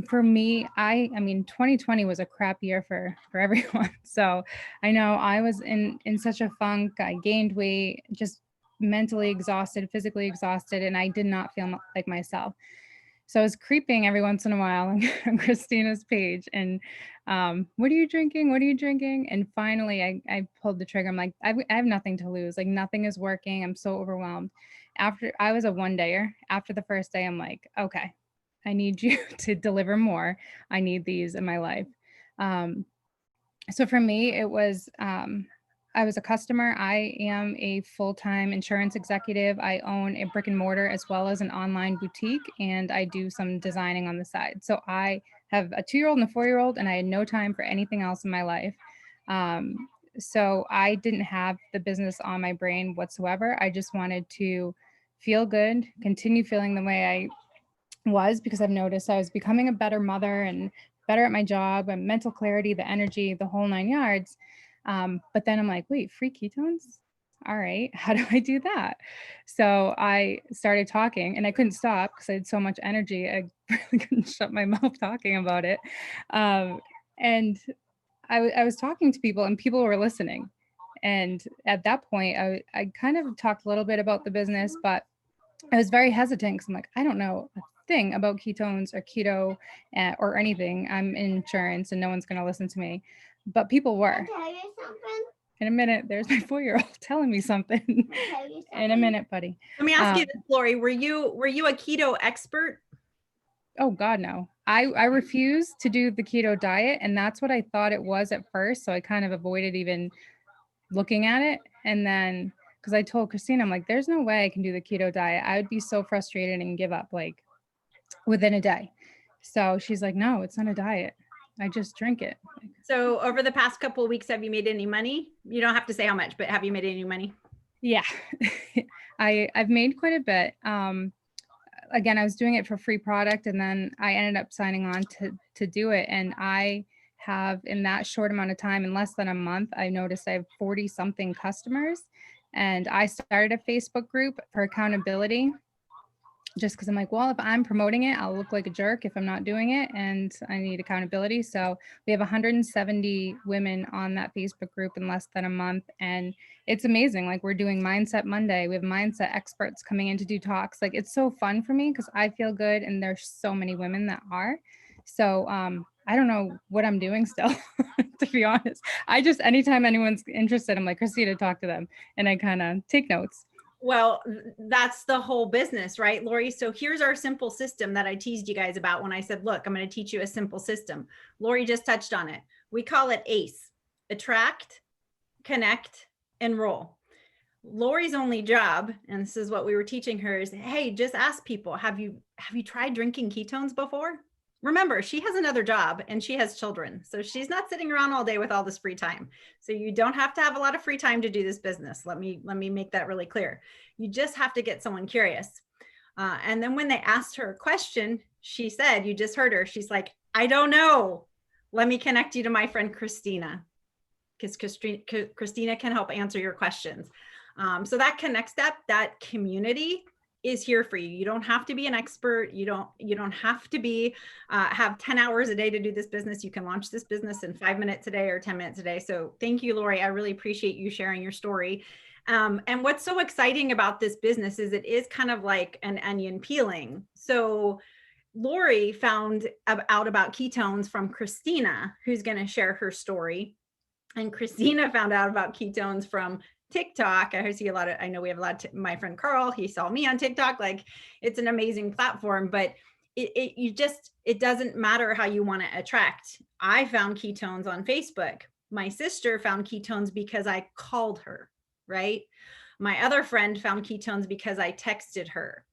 Speaker 4: for me, I mean, 2020 was a crap year for everyone. So I know I was in such a funk. I gained weight, just mentally exhausted, physically exhausted, and I did not feel like myself. So I was creeping every once in a while on Christina's page and, what are you drinking? What are you drinking? And finally I pulled the trigger. I'm like, I have nothing to lose. Like, nothing is working. I'm so overwhelmed. After I was a 1-dayer, after the first day, I'm like, okay, I need you to deliver more. I need these in my life. So for me, it was, I was a customer. I am a full-time insurance executive. I own a brick and mortar as well as an online boutique, and I do some designing on the side. So I have a 2-year-old and a 4-year-old, and I had no time for anything else in my life. so I didn't have the business on my brain whatsoever. I just wanted to feel good, continue feeling the way I was, because I've noticed I was becoming a better mother and better at my job and mental clarity, the energy, the whole 9 yards. But then I'm like, wait, free ketones? All right, how do I do that? So I started talking and I couldn't stop because I had so much energy. I really couldn't shut my mouth talking about it. And I was talking to people and people were listening. And at that point, I kind of talked a little bit about the business, but I was very hesitant because I'm like, I don't know a thing about ketones or keto or anything. I'm in insurance and no one's going to listen to me. But people were. In a minute, there's my 4-year-old telling me something. In a minute, buddy.
Speaker 1: Let me ask you this, Lori, were you a keto expert?
Speaker 4: Oh God, no. I refused to do the keto diet, and that's what I thought it was at first. So I kind of avoided even looking at it. And then because I told Christina, I'm like, there's no way I can do the keto diet. I would be so frustrated and give up like within a day. So she's like, no, it's not a diet. I just drink it.
Speaker 1: So over the past couple of weeks, have you made any money? You don't have to say how much, but have you made any money?
Speaker 4: Yeah, I've made quite a bit. Again, I was doing it for free product, and then I ended up signing on to do it. And I have, in that short amount of time, in less than a month, I noticed I have 40 something customers. And I started a Facebook group for accountability, just because I'm like, well, if I'm promoting it, I'll look like a jerk if I'm not doing it, and I need accountability. So we have 170 women on that Facebook group in less than a month, and it's amazing. Like, we're doing Mindset Monday. We have mindset experts coming in to do talks. Like, it's so fun for me because I feel good, and there's so many women that are. So I don't know what I'm doing still, to be honest. I just, anytime anyone's interested, I'm like, Christina, talk to them, and I kind of take notes.
Speaker 1: Well, that's the whole business, right, Lori? So here's our simple system that I teased you guys about when I said, look, I'm going to teach you a simple system. Lori just touched on it. We call it ACE: attract, connect, enroll. Lori's only job, and this is what we were teaching her, is, hey, just ask people, have you tried drinking ketones before? Remember, she has another job and she has children. So she's not sitting around all day with all this free time. So you don't have to have a lot of free time to do this business. Let me make that really clear. You just have to get someone curious. And then when they asked her a question, she said, you just heard her, she's like, I don't know. Let me connect you to my friend Christina, because Christina can help answer your questions. So that connect step, that community, is here for you. You don't have to be an expert. You don't have to be have 10 hours a day to do this business. You can launch this business in 5 minutes a day or 10 minutes a day. So thank you, Lori. I really appreciate you sharing your story. And what's so exciting about this business is it is kind of like an onion peeling. So Lori found out about ketones from Christina, who's going to share her story. And Christina found out about ketones from TikTok. I know we have a lot of my friend Carl, he saw me on TikTok. Like, it's an amazing platform, but it doesn't matter how you want to attract. I found ketones on Facebook. My sister found ketones because I called her, right? My other friend found ketones because I texted her.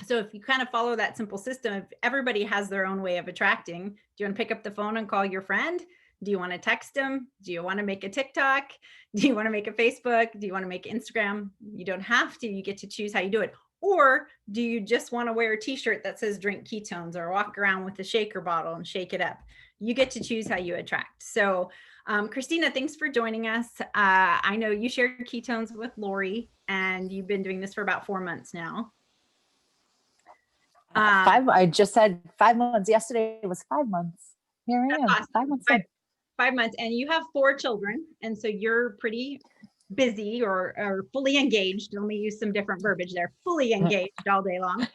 Speaker 1: So if you kind of follow that simple system, if everybody has their own way of attracting, do you want to pick up the phone and call your friend? Do you want to text them? Do you want to make a TikTok? Do you want to make a Facebook? Do you want to make Instagram? You don't have to. You get to choose how you do it. Or do you just want to wear a t-shirt that says drink ketones, or walk around with a shaker bottle and shake it up? You get to choose how you attract. So Christina, thanks for joining us. I know you shared ketones with Lori, and you've been doing this for about 4 months now.
Speaker 5: I just said 5 months. Yesterday was 5 months. Here I am,
Speaker 1: awesome.
Speaker 5: 5 months.
Speaker 1: 5 months, and you have 4 children, and so you're pretty busy or fully engaged. Let me use some different verbiage there. Fully engaged all day long.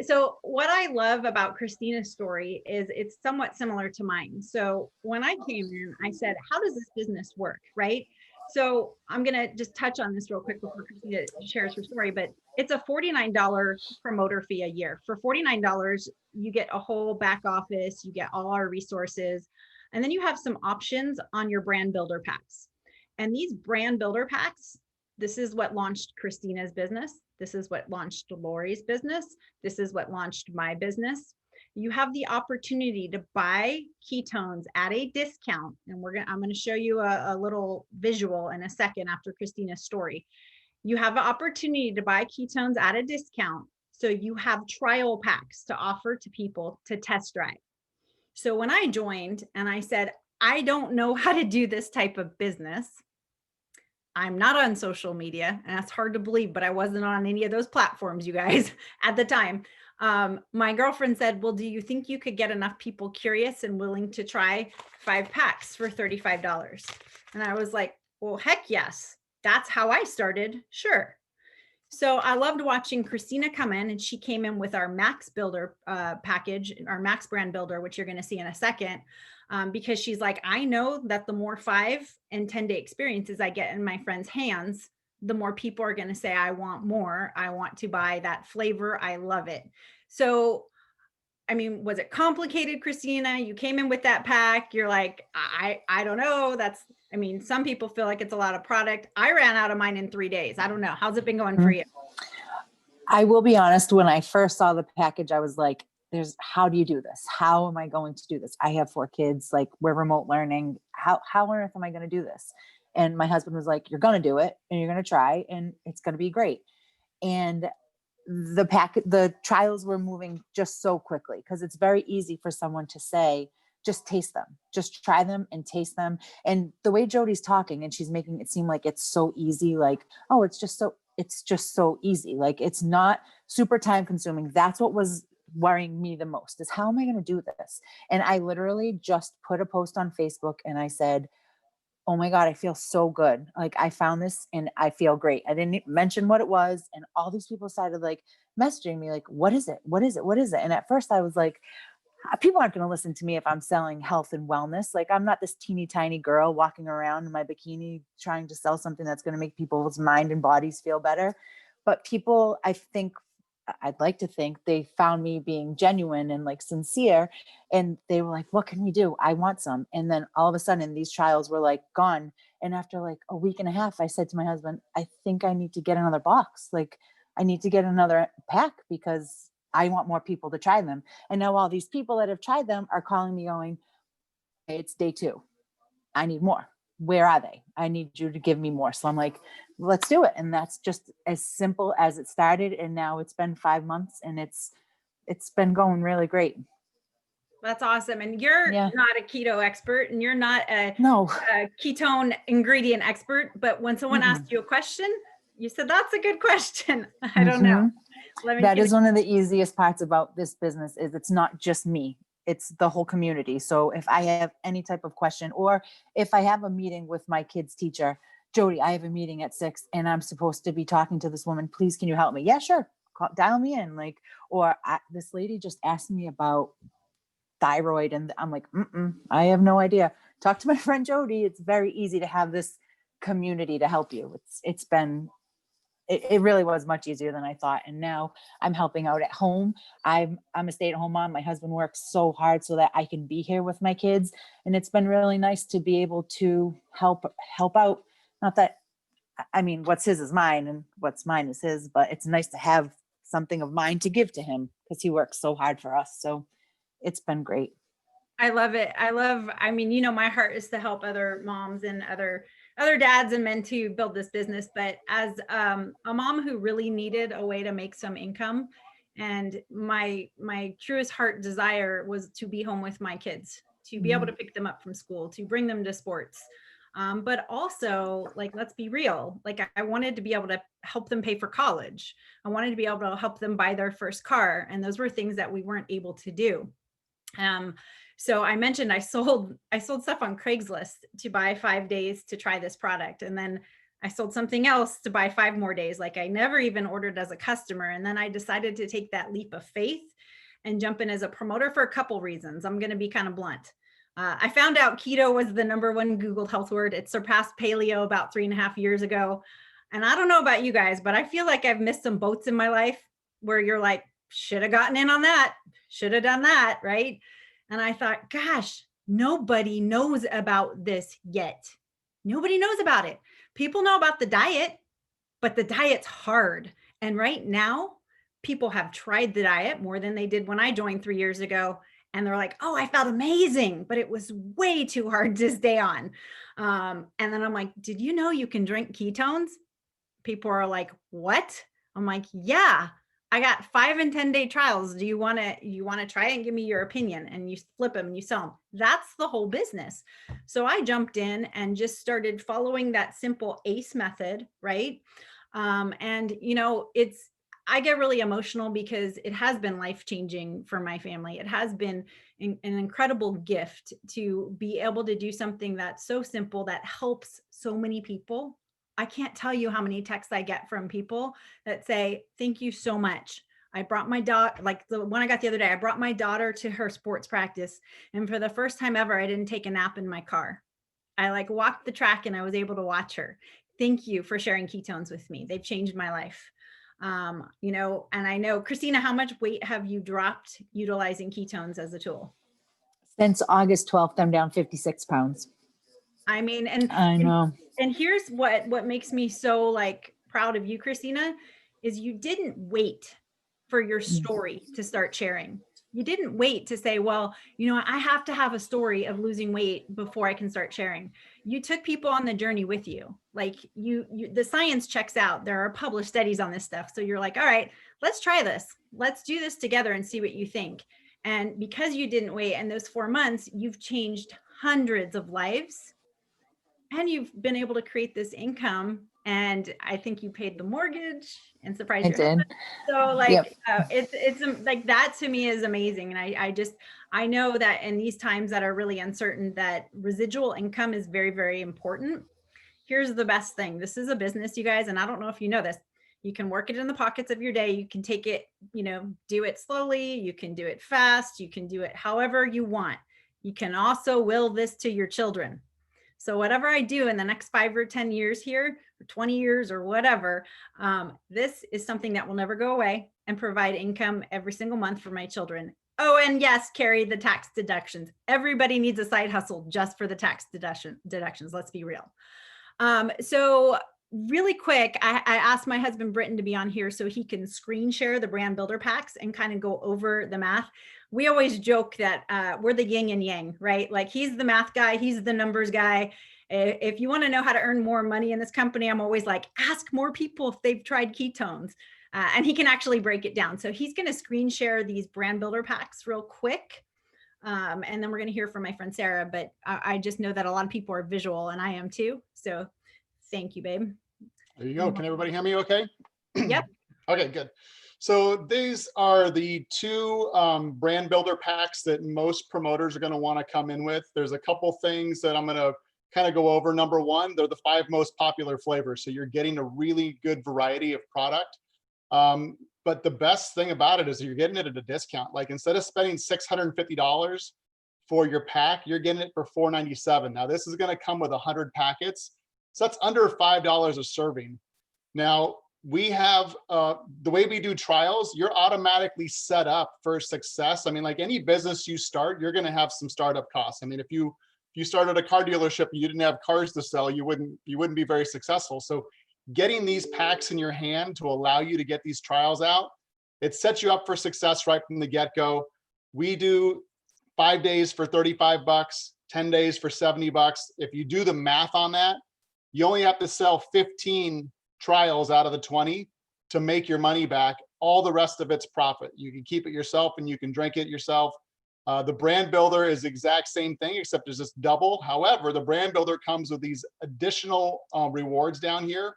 Speaker 1: So what I love about Christina's story is it's somewhat similar to mine. So when I came in, I said, how does this business work, right? So I'm going to just touch on this real quick before Christina shares her story, but it's a $49 promoter fee a year. For $49, you get a whole back office, you get all our resources, and then you have some options on your brand builder packs. And these brand builder packs, this is what launched Christina's business. This is what launched Lori's business. This is what launched my business. you have the opportunity to buy ketones at a discount. And I'm going to show you a little visual in a second after Christina's story. You have an opportunity to buy ketones at a discount. So you have trial packs to offer to people to test drive. So when I joined and I said, I don't know how to do this type of business. I'm not on social media, and that's hard to believe, but I wasn't on any of those platforms, you guys, at the time. My girlfriend said, well, do you think you could get enough people curious and willing to try 5 packs for $35? And I was like, well, heck yes. That's how I started. Sure. So I loved watching Christina come in, and she came in with our Max Builder package, our Max brand builder, which you're going to see in a second, because she's like, I know that the more 5 and 10-day experiences I get in my friends' hands, the more people are going to say, I want more. I want to buy that flavor. I love it. So, I mean, was it complicated, Christina? You came in with that pack. You're like, I don't know. I mean, some people feel like it's a lot of product. I ran out of mine in 3 days. I don't know. How's it been going for you?
Speaker 5: I will be honest, when I first saw the package, I was like, how do you do this? How am I going to do this? I have 4 kids, like we're remote learning. How on earth am I going to do this? And my husband was like, you're going to do it and you're going to try and it's going to be great. And the trials were moving just so quickly because it's very easy for someone to say, just taste them, just try them and taste them. And the way Jody's talking and she's making it seem like it's so easy, like, oh, it's just so easy. Like it's not super time consuming. That's what was worrying me the most is how am I going to do this? And I literally just put a post on Facebook and I said, oh my God, I feel so good. Like I found this and I feel great. I didn't mention what it was. And all these people started like messaging me like, what is it? What is it? What is it? And at first I was like, people aren't going to listen to me if I'm selling health and wellness. Like I'm not this teeny tiny girl walking around in my bikini trying to sell something that's going to make people's mind and bodies feel better. But people, I'd like to think they found me being genuine and like sincere. And they were like, what can we do? I want some. And then all of a sudden these trials were like gone. And after like a week and a half, I said to my husband, I think I need to get another box. Like I need to get another pack because I want more people to try them. And now all these people that have tried them are calling me going, hey, it's day 2. I need more. Where are they? I need you to give me more. So I'm like, let's do it. And that's just as simple as it started. And now it's been 5 months and it's been going really great.
Speaker 1: That's awesome. And you're not a keto expert and you're not a ketone ingredient expert, but when someone asked you a question, you said, that's a good question. I don't know.
Speaker 5: That is one of the easiest parts about this business is it's not just me. It's the whole community. So if I have any type of question, or if I have a meeting with my kid's teacher, Jody, I have a meeting at 6 and I'm supposed to be talking to this woman. Please, can you help me? Yeah, sure. Dial me in. Like, or this lady just asked me about thyroid and I'm like, I have no idea. Talk to my friend Jody. It's very easy to have this community to help you. It really was much easier than I thought. And now I'm helping out at home. I'm a stay-at-home mom. My husband works so hard so that I can be here with my kids. And it's been really nice to be able to help out. Not that, I mean, what's his is mine and what's mine is his, but it's nice to have something of mine to give to him because he works so hard for us. So it's been great.
Speaker 1: I love it. I mean, my heart is to help other moms and other dads and men to build this business. But as a mom who really needed a way to make some income, and my truest heart desire was to be home with my kids, to be able to pick them up from school, to bring them to sports. But also, like, let's be real. Like, I wanted to be able to help them pay for college. I wanted to be able to help them buy their first car. And those were things that we weren't able to do. So I mentioned I sold stuff on Craigslist to buy 5 days to try this product. And then I sold something else to buy 5 more days. Like I never even ordered as a customer. And then I decided to take that leap of faith and jump in as a promoter for a couple reasons. I'm going to be kind of blunt. I found out keto was the #1 Googled health word. It surpassed paleo about 3.5 years ago. And I don't know about you guys, but I feel like I've missed some boats in my life where you're like, should have gotten in on that, should have done that, right? And I thought, gosh, nobody knows about this yet. Nobody knows about it. People know about the diet, but the diet's hard. And right now, people have tried the diet more than they did when I joined 3 years ago. And they're like, oh, I felt amazing, but it was way too hard to stay on. And then I'm like, did you know you can drink ketones? People are like, what? I'm like, yeah, I got 5 and 10 day trials. Do you want to try it and give me your opinion? And you flip them and you sell them. That's the whole business. So I jumped in and just started following that simple ACE method, right? And I get really emotional because it has been life-changing for my family. It has been an incredible gift to be able to do something that's so simple that helps so many people. I can't tell you how many texts I get from people that say, thank you so much. I brought my daughter, like the one I got the other day, I brought my daughter to her sports practice. And for the first time ever, I didn't take a nap in my car. I like walked the track and I was able to watch her. Thank you for sharing ketones with me. They've changed my life. And I know, Christina, how much weight have you dropped utilizing ketones as a tool?
Speaker 5: Since August 12th, I'm down 56 pounds.
Speaker 1: I mean,
Speaker 5: I know.
Speaker 1: And here's what makes me so like proud of you, Christina, is you didn't wait for your story to start sharing. You didn't wait to say, well, I have to have a story of losing weight before I can start sharing. You took people on the journey with you. Like the science checks out. There are published studies on this stuff. So you're like, all right, let's try this. Let's do this together and see what you think. And because you didn't wait, and those 4 months, you've changed hundreds of lives. And you've been able to create this income, and I think you paid the mortgage and surprised your husband. So like,
Speaker 5: Yep.
Speaker 1: it's like that to me is amazing. And I know that in these times that are really uncertain, that residual income is very, very important. Here's the best thing. This is a business, you guys, and I don't know if you know this. You can work it in the pockets of your day. You can take it, do it slowly. You can do it fast. You can do it however you want. You can also will this to your children. So whatever I do in the next 5 or 10 years here, or 20 years or whatever, this is something that will never go away and provide income every single month for my children. Oh, and yes, Carrie, the tax deductions. Everybody needs a side hustle just for the tax deductions. Let's be real. So really quick, I asked my husband Britton to be on here so he can screen share the brand builder packs and kind of go over the math. We always joke that we're the yin and yang, right? Like he's the math guy, he's the numbers guy. If you want to know how to earn more money in this company, I'm always like, ask more people if they've tried ketones. And he can actually break it down. So he's going to screen share these brand builder packs real quick. And then we're going to hear from my friend Sarah, but I just know that a lot of people are visual, and I am too. So thank you, babe.
Speaker 3: There you go. Can everybody hear me okay?
Speaker 1: Yep.
Speaker 3: Okay, good. So these are the 2 brand builder packs that most promoters are going to want to come in with. There's a couple things that I'm going to kind of go over. Number 1, they're the 5 most popular flavors. So you're getting a really good variety of product. But the best thing about it is you're getting it at a discount. Like instead of spending $650 for your pack, you're getting it for $497. Now this is going to come with 100 packets. So that's under $5 a serving. Now, we have the way we do trials, you're automatically set up for success. I mean, like any business you start, you're going to have some startup costs. I mean, if you started a car dealership and you didn't have cars to sell, you wouldn't be very successful. So getting these packs in your hand to allow you to get these trials out, it sets you up for success right from the get-go. We do 5 days for $35, 10 days for $70. If you do the math on that, you only have to sell 15 trials out of the 20 to make your money back. All the rest of it's profit. You can keep it yourself and you can drink it yourself. The brand builder is the exact same thing, except it's just double. However, the brand builder comes with these additional rewards down here,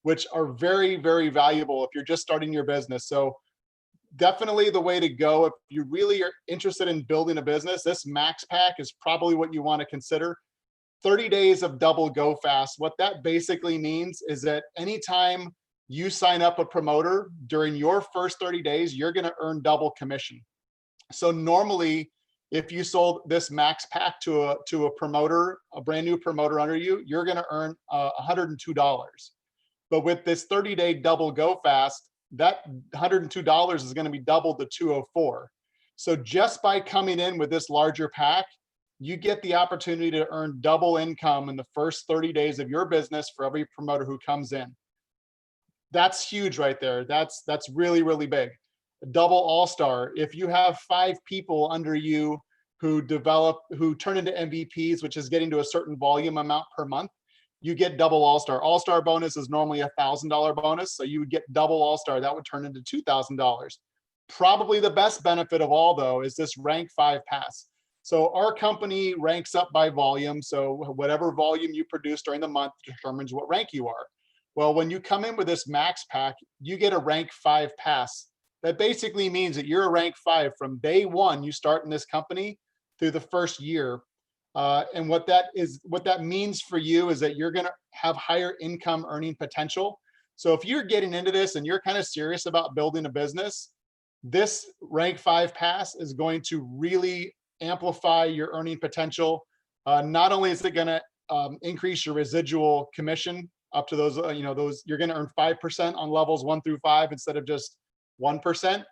Speaker 3: which are very, very valuable if you're just starting your business. So definitely the way to go if you really are interested in building a business. This max pack is probably what you want to consider. 30 days of double go fast. What that basically means is that anytime you sign up a promoter during your first 30 days, you're going to earn double commission. So normally, if you sold this max pack to a promoter, a brand new promoter under you, you're going to earn $102. But with this 30-day double go fast, that $102 is going to be doubled to $204. So just by coming in with this larger pack, you get the opportunity to earn double income in the first 30 days of your business for every promoter who comes in. That's huge right there. That's really, really big. double all-star. If you have 5 people under you who turn into MVPs, which is getting to a certain volume amount per month, you get double all-star. All-star bonus is normally a $1,000 bonus, so you would get double all-star. That would turn into $2,000. Probably the best benefit of all, though, is this rank 5 pass. So our company ranks up by volume. So whatever volume you produce during the month determines what rank you are. Well, when you come in with this max pack, you get a rank 5 pass. That basically means that you're a rank 5 from day one you start in this company through the first year. And what that means for you is that you're going to have higher income earning potential. So if you're getting into this and you're kind of serious about building a business, this rank 5 pass is going to really amplify your earning potential. Not only is it going to increase your residual commission up to those, you're going to earn 5% on levels 1 through 5 instead of just 1%.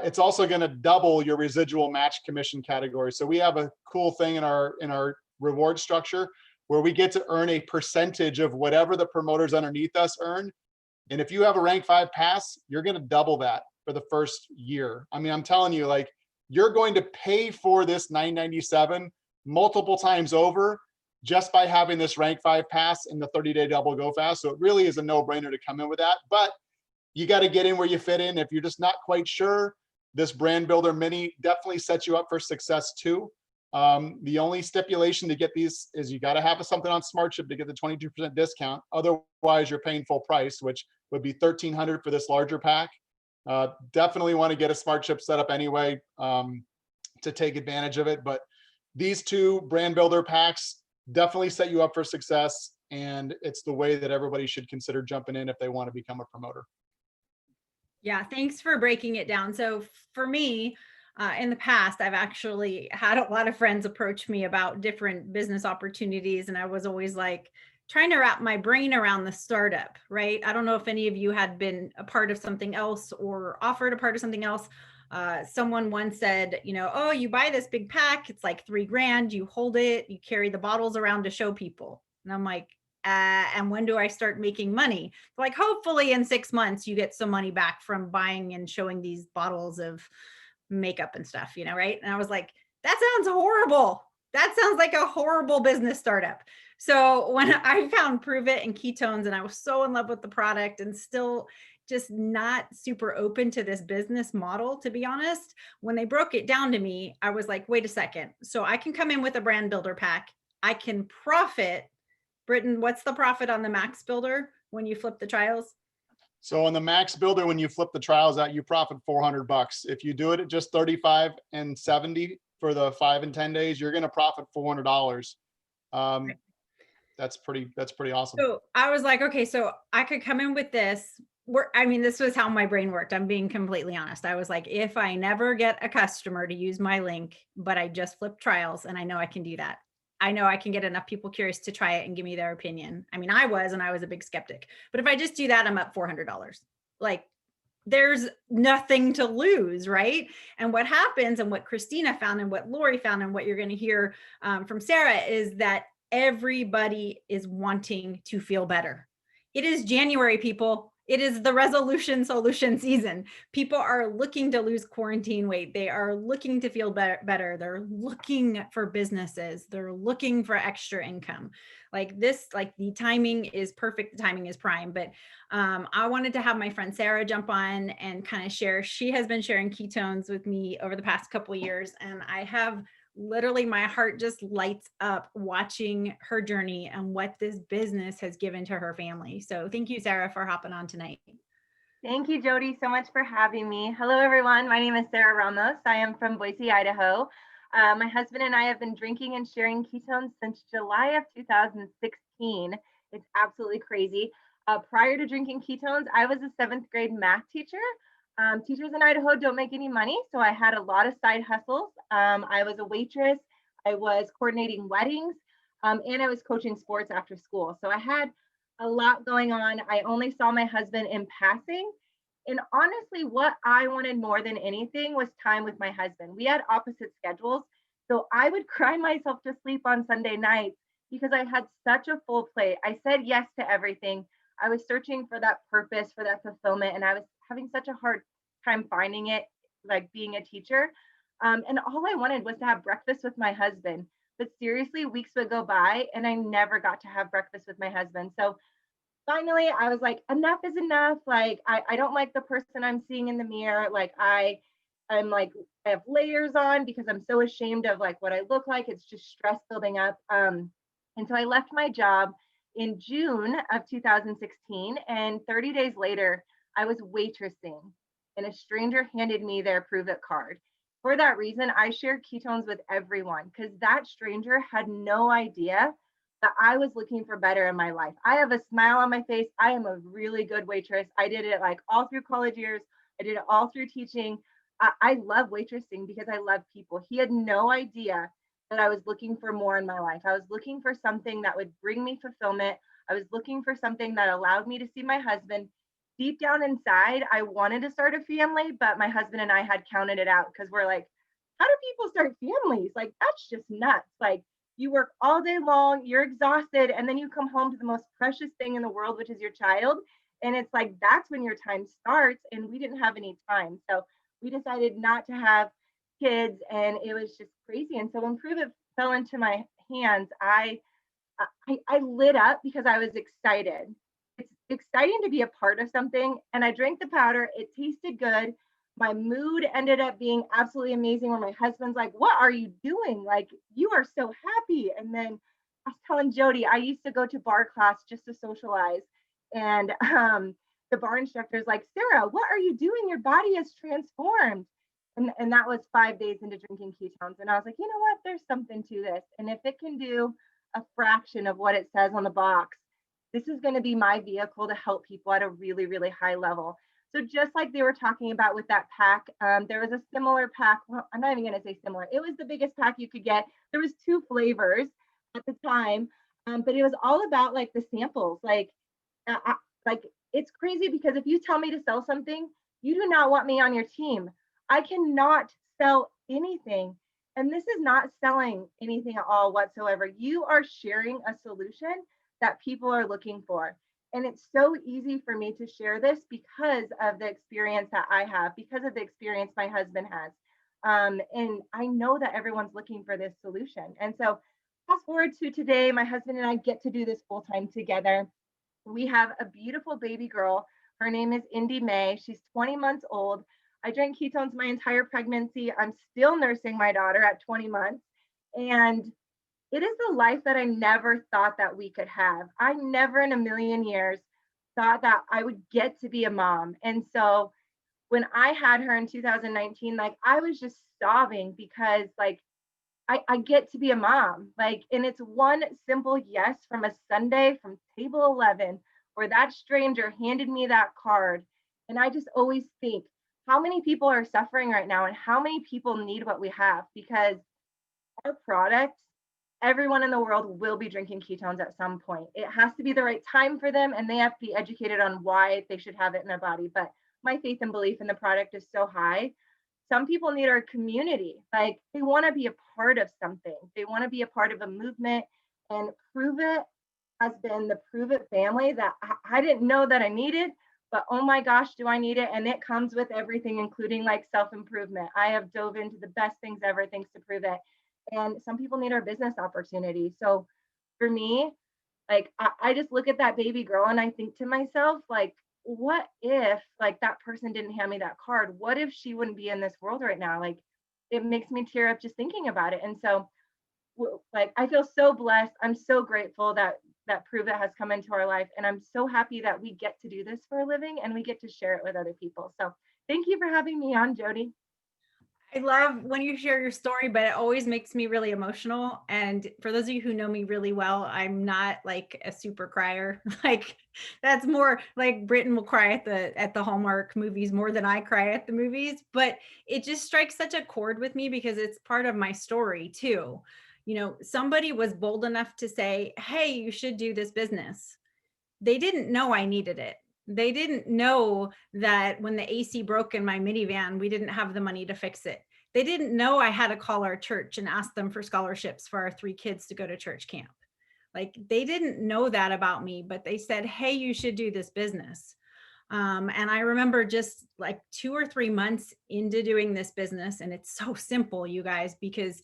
Speaker 3: It's also going to double your residual match commission category. So we have a cool thing in our reward structure where we get to earn a percentage of whatever the promoters underneath us earn. And if you have a rank 5 pass, you're going to double that for the first year. I mean, I'm telling you, like, you're going to pay for this $997 multiple times over just by having this rank 5 pass in the 30-day double go fast. So it really is a no-brainer to come in with that. But you got to get in where you fit in. If you're just not quite sure, this Brand Builder Mini definitely sets you up for success too. The only stipulation to get these is you got to have something on SmartShip to get the 22% discount. Otherwise, you're paying full price, which would be $1,300 for this larger pack. Definitely want to get a SmartShip set up anyway to take advantage of it. But these 2 Brand Builder packs definitely set you up for success. And it's the way that everybody should consider jumping in if they want to become a promoter.
Speaker 1: Yeah, thanks for breaking it down. So for me, in the past, I've actually had a lot of friends approach me about different business opportunities. And I was always like trying to wrap my brain around the startup, right? I don't know if any of you had been a part of something else or offered a part of something else. Someone once said, oh, you buy this big pack, it's like $3,000, you hold it, you carry the bottles around to show people. And I'm like, and when do I start making money? Like, hopefully in 6 months, you get some money back from buying and showing these bottles of makeup and stuff, right? And I was like, that sounds horrible. That sounds like a horrible business startup. So when I found Prove It and Ketones, and I was so in love with the product and still just not super open to this business model, to be honest, when they broke it down to me, I was like, wait a second. So I can come in with a brand builder pack. I can profit. Britton, what's the profit on the Max Builder when you flip the trials?
Speaker 3: So on the Max Builder, when you flip the trials out, you profit $400. If you do it at just 35 and 70 for the 5 and 10 days, you're going to profit $400. That's pretty awesome.
Speaker 1: So I was like, okay, so I could come in with this. This was how my brain worked. I'm being completely honest. I was like, if I never get a customer to use my link, but I just flip trials, and I know I can do that. I know I can get enough people curious to try it and give me their opinion. I mean, I was a big skeptic, but if I just do that, I'm up $400. Like, there's nothing to lose, right? And what happens, and what Christina found, and what Lori found, and what you're going to hear from Sarah, is that everybody is wanting to feel better. It is January, people. It is the resolution solution season. People are looking to lose quarantine weight. They are looking to feel better. They're looking for businesses. They're looking for extra income. Like the timing is perfect. The timing is prime. But I wanted to have my friend Sarah jump on and kind of share. She has been sharing ketones with me over the past couple of years. And I have literally, my heart just lights up watching her journey and what this business has given to her family. So thank you, Sarah, for hopping on tonight.
Speaker 6: Thank you, Jody, so much for having me. Hello, everyone. My name is Sarah Ramos. I am from Boise, Idaho. My husband and I have been drinking and sharing ketones since July of 2016. It's absolutely crazy. Prior to drinking ketones, I was a 7th grade math teacher. Teachers in Idaho don't make any money, so I had a lot of side hustles. I was a waitress, I was coordinating weddings, and I was coaching sports after school. So I had a lot going on. I only saw my husband in passing. And honestly, what I wanted more than anything was time with my husband. We had opposite schedules, so I would cry myself to sleep on Sunday nights because I had such a full plate. I said yes to everything. I was searching for that purpose, for that fulfillment, and I was having such a hard time finding it, like being a teacher. And all I wanted was to have breakfast with my husband. But seriously, weeks would go by and I never got to have breakfast with my husband. So finally, I was like, enough is enough. Like, I don't like the person I'm seeing in the mirror. Like, I'm like, I have layers on because I'm so ashamed of like what I look like. It's just stress building up. And so I left my job in June of 2016. And 30 days later, I was waitressing and a stranger handed me their Prove It card. For that reason, I share ketones with everyone because that stranger had no idea that I was looking for better in my life. I have a smile on my face. I am a really good waitress. I did it like all through college years. I did it all through teaching. I love waitressing because I love people. He had no idea that I was looking for more in my life. I was looking for something that would bring me fulfillment. I was looking for something that allowed me to see my husband. Deep down inside, I wanted to start a family, but my husband and I had counted it out because we're like, how do people start families? Like, that's just nuts. Like, you work all day long, you're exhausted, and then you come home to the most precious thing in the world, which is your child. And it's like, that's when your time starts. And we didn't have any time. So we decided not to have kids, and it was just crazy. And so when Prove It fell into my hands, I lit up because I was excited. It's exciting to be a part of something. And I drank the powder. It tasted good. My mood ended up being absolutely amazing where my husband's like, what are you doing? Like, you are so happy. And then I was telling Jody, I used to go to bar class just to socialize. And the bar instructor's like, Sarah, what are you doing? Your body is transformed. And that was 5 days into drinking ketones. And I was like, you know what? There's something to this. And if it can do a fraction of what it says on the box, this is going to be my vehicle to help people at a really, really high level. So just like they were talking about with that pack, there was a similar pack. Well, I'm not even going to say similar. It was the biggest pack you could get. There was 2 flavors at the time, but it was all about like the samples. Like it's crazy because if you tell me to sell something, you do not want me on your team. I cannot sell anything. And this is not selling anything at all whatsoever. You are sharing a solution that people are looking for. And it's so easy for me to share this because of the experience that I have, because of the experience my husband has. And I know that everyone's looking for this solution. And so fast forward to today, my husband and I get to do this full time together. We have a beautiful baby girl. Her name is Indy May. She's 20 months old. I drank ketones my entire pregnancy. I'm still nursing my daughter at 20 months. And it is the life that I never thought that we could have. I never in a million years thought that I would get to be a mom. And so when I had her in 2019, like I was just sobbing because like I get to be a mom. Like, and it's one simple yes from a Sunday from table 11 where that stranger handed me that card. And I just always think, how many people are suffering right now and how many people need what we have? Because our product, everyone in the world will be drinking ketones at some point. It has to be the right time for them and they have to be educated on why they should have it in their body. But my faith and belief in the product is so high. Some people need our community. Like they want to be a part of something. They want to be a part of a movement. And Prove It has been the Prove It family that I didn't know that I needed, but oh my gosh, do I need it? And it comes with everything, including like self-improvement. I have dove into the best things ever thanks to Prove It. And some people need our business opportunity. So for me, like I just look at that baby girl and I think to myself, like, what if like that person didn't hand me that card? What if she wouldn't be in this world right now? Like it makes me tear up just thinking about it. And so like I feel so blessed. I'm so grateful that Prove It has come into our life. And I'm so happy that we get to do this for a living and we get to share it with other people. So thank you for having me on, Jody.
Speaker 1: I love when you share your story, but it always makes me really emotional. And for those of you who know me really well, I'm not like a super crier. Like that's more like Britton will cry at the Hallmark movies more than I cry at the movies. But it just strikes such a chord with me because it's part of my story too. You know, somebody was bold enough to say, hey, you should do this business. They didn't know I needed it. They didn't know that when the AC broke in my minivan, we didn't have the money to fix it. They didn't know I had to call our church and ask them for scholarships for our 3 kids to go to church camp. Like they didn't know that about me, but they said, hey, you should do this business. And I remember just like 2 or 3 months into doing this business, and it's so simple, you guys, because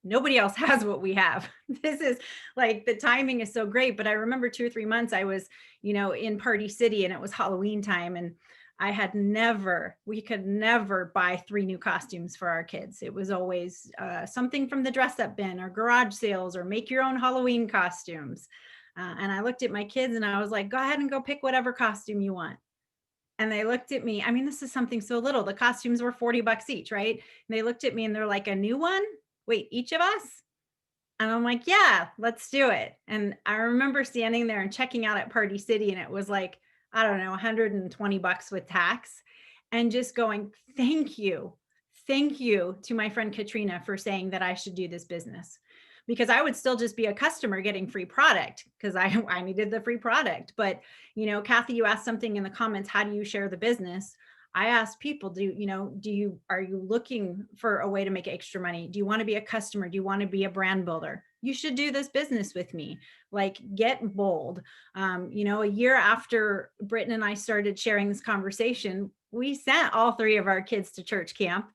Speaker 1: nobody else has what we have. This is like, the timing is so great. But I remember 2 or 3 months I was, in Party City, and it was Halloween time, and we could never buy 3 new costumes for our kids. It was always something from the dress up bin or garage sales or make your own Halloween costumes. And I looked at my kids and I was like, go ahead and go pick whatever costume you want. And they looked at me. I mean, this is something so little. The costumes were $40 each, right? And they looked at me and they're like, a new one? Wait, each of us? And I'm like, yeah, let's do it. And I remember standing there and checking out at Party City, and it was like, I don't know, $120 with tax, and just going, thank you. Thank you to my friend Katrina for saying that I should do this business, because I would still just be a customer getting free product because I needed the free product. But, Kathy, you asked something in the comments, how do you share the business? I asked people, are you looking for a way to make extra money? Do you want to be a customer? Do you want to be a brand builder? You should do this business with me. Like, get bold. A year after Britton and I started sharing this conversation, we sent all 3 of our kids to church camp.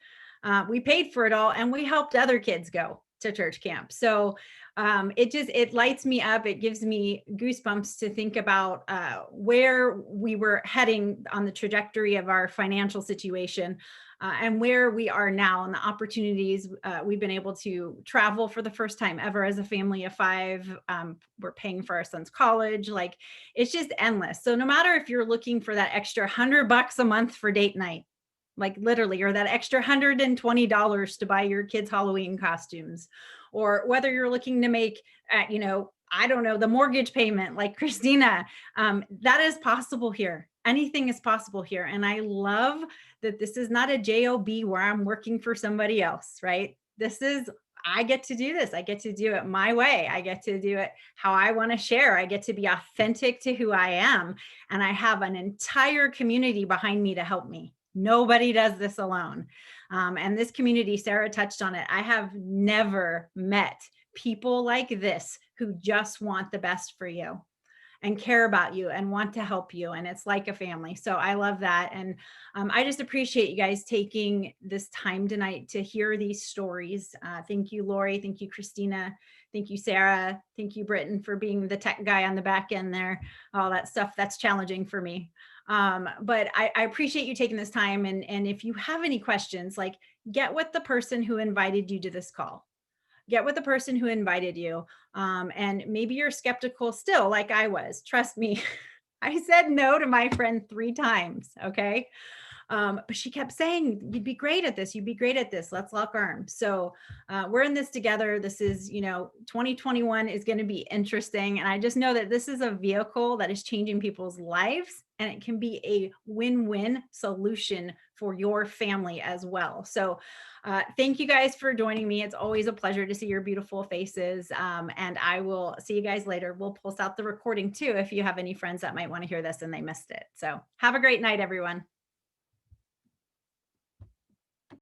Speaker 1: We paid for it all, and we helped other kids go to church camp. So it lights me up. It gives me goosebumps to think about where we were heading on the trajectory of our financial situation, and where we are now, and the opportunities. We've been able to travel for the first time ever as a family of 5. We're paying for our son's college. Like, it's just endless. So no matter if you're looking for that extra $100 a month for date night, like literally, or that extra $120 to buy your kids' Halloween costumes, or whether you're looking to make, I don't know, the mortgage payment like Christina, that is possible here. Anything is possible here. And I love that this is not a job where I'm working for somebody else, right? I get to do this. I get to do it my way. I get to do it how I want to share. I get to be authentic to who I am. And I have an entire community behind me to help me. Nobody does this alone. And this community, Sarah touched on it. I have never met people like this who just want the best for you and care about you and want to help you. And it's like a family. So I love that. And I just appreciate you guys taking this time tonight to hear these stories. Thank you, Lori. Thank you, Christina. Thank you, Sarah. Thank you, Britton, for being the tech guy on the back end there. All that stuff that's challenging for me. But I appreciate you taking this time. And if you have any questions, like, get with the person who invited you to this call. Get with the person who invited you. And maybe you're skeptical still, like I was. Trust me, I said no to my friend 3 times. Okay. But she kept saying, you'd be great at this. You'd be great at this. Let's lock arms. So we're in this together. This is, 2021 is going to be interesting. And I just know that this is a vehicle that is changing people's lives, and it can be a win-win solution for your family as well. So thank you guys for joining me. It's always a pleasure to see your beautiful faces. And I will see you guys later. We'll post out the recording too if you have any friends that might want to hear this and they missed it. So have a great night, everyone.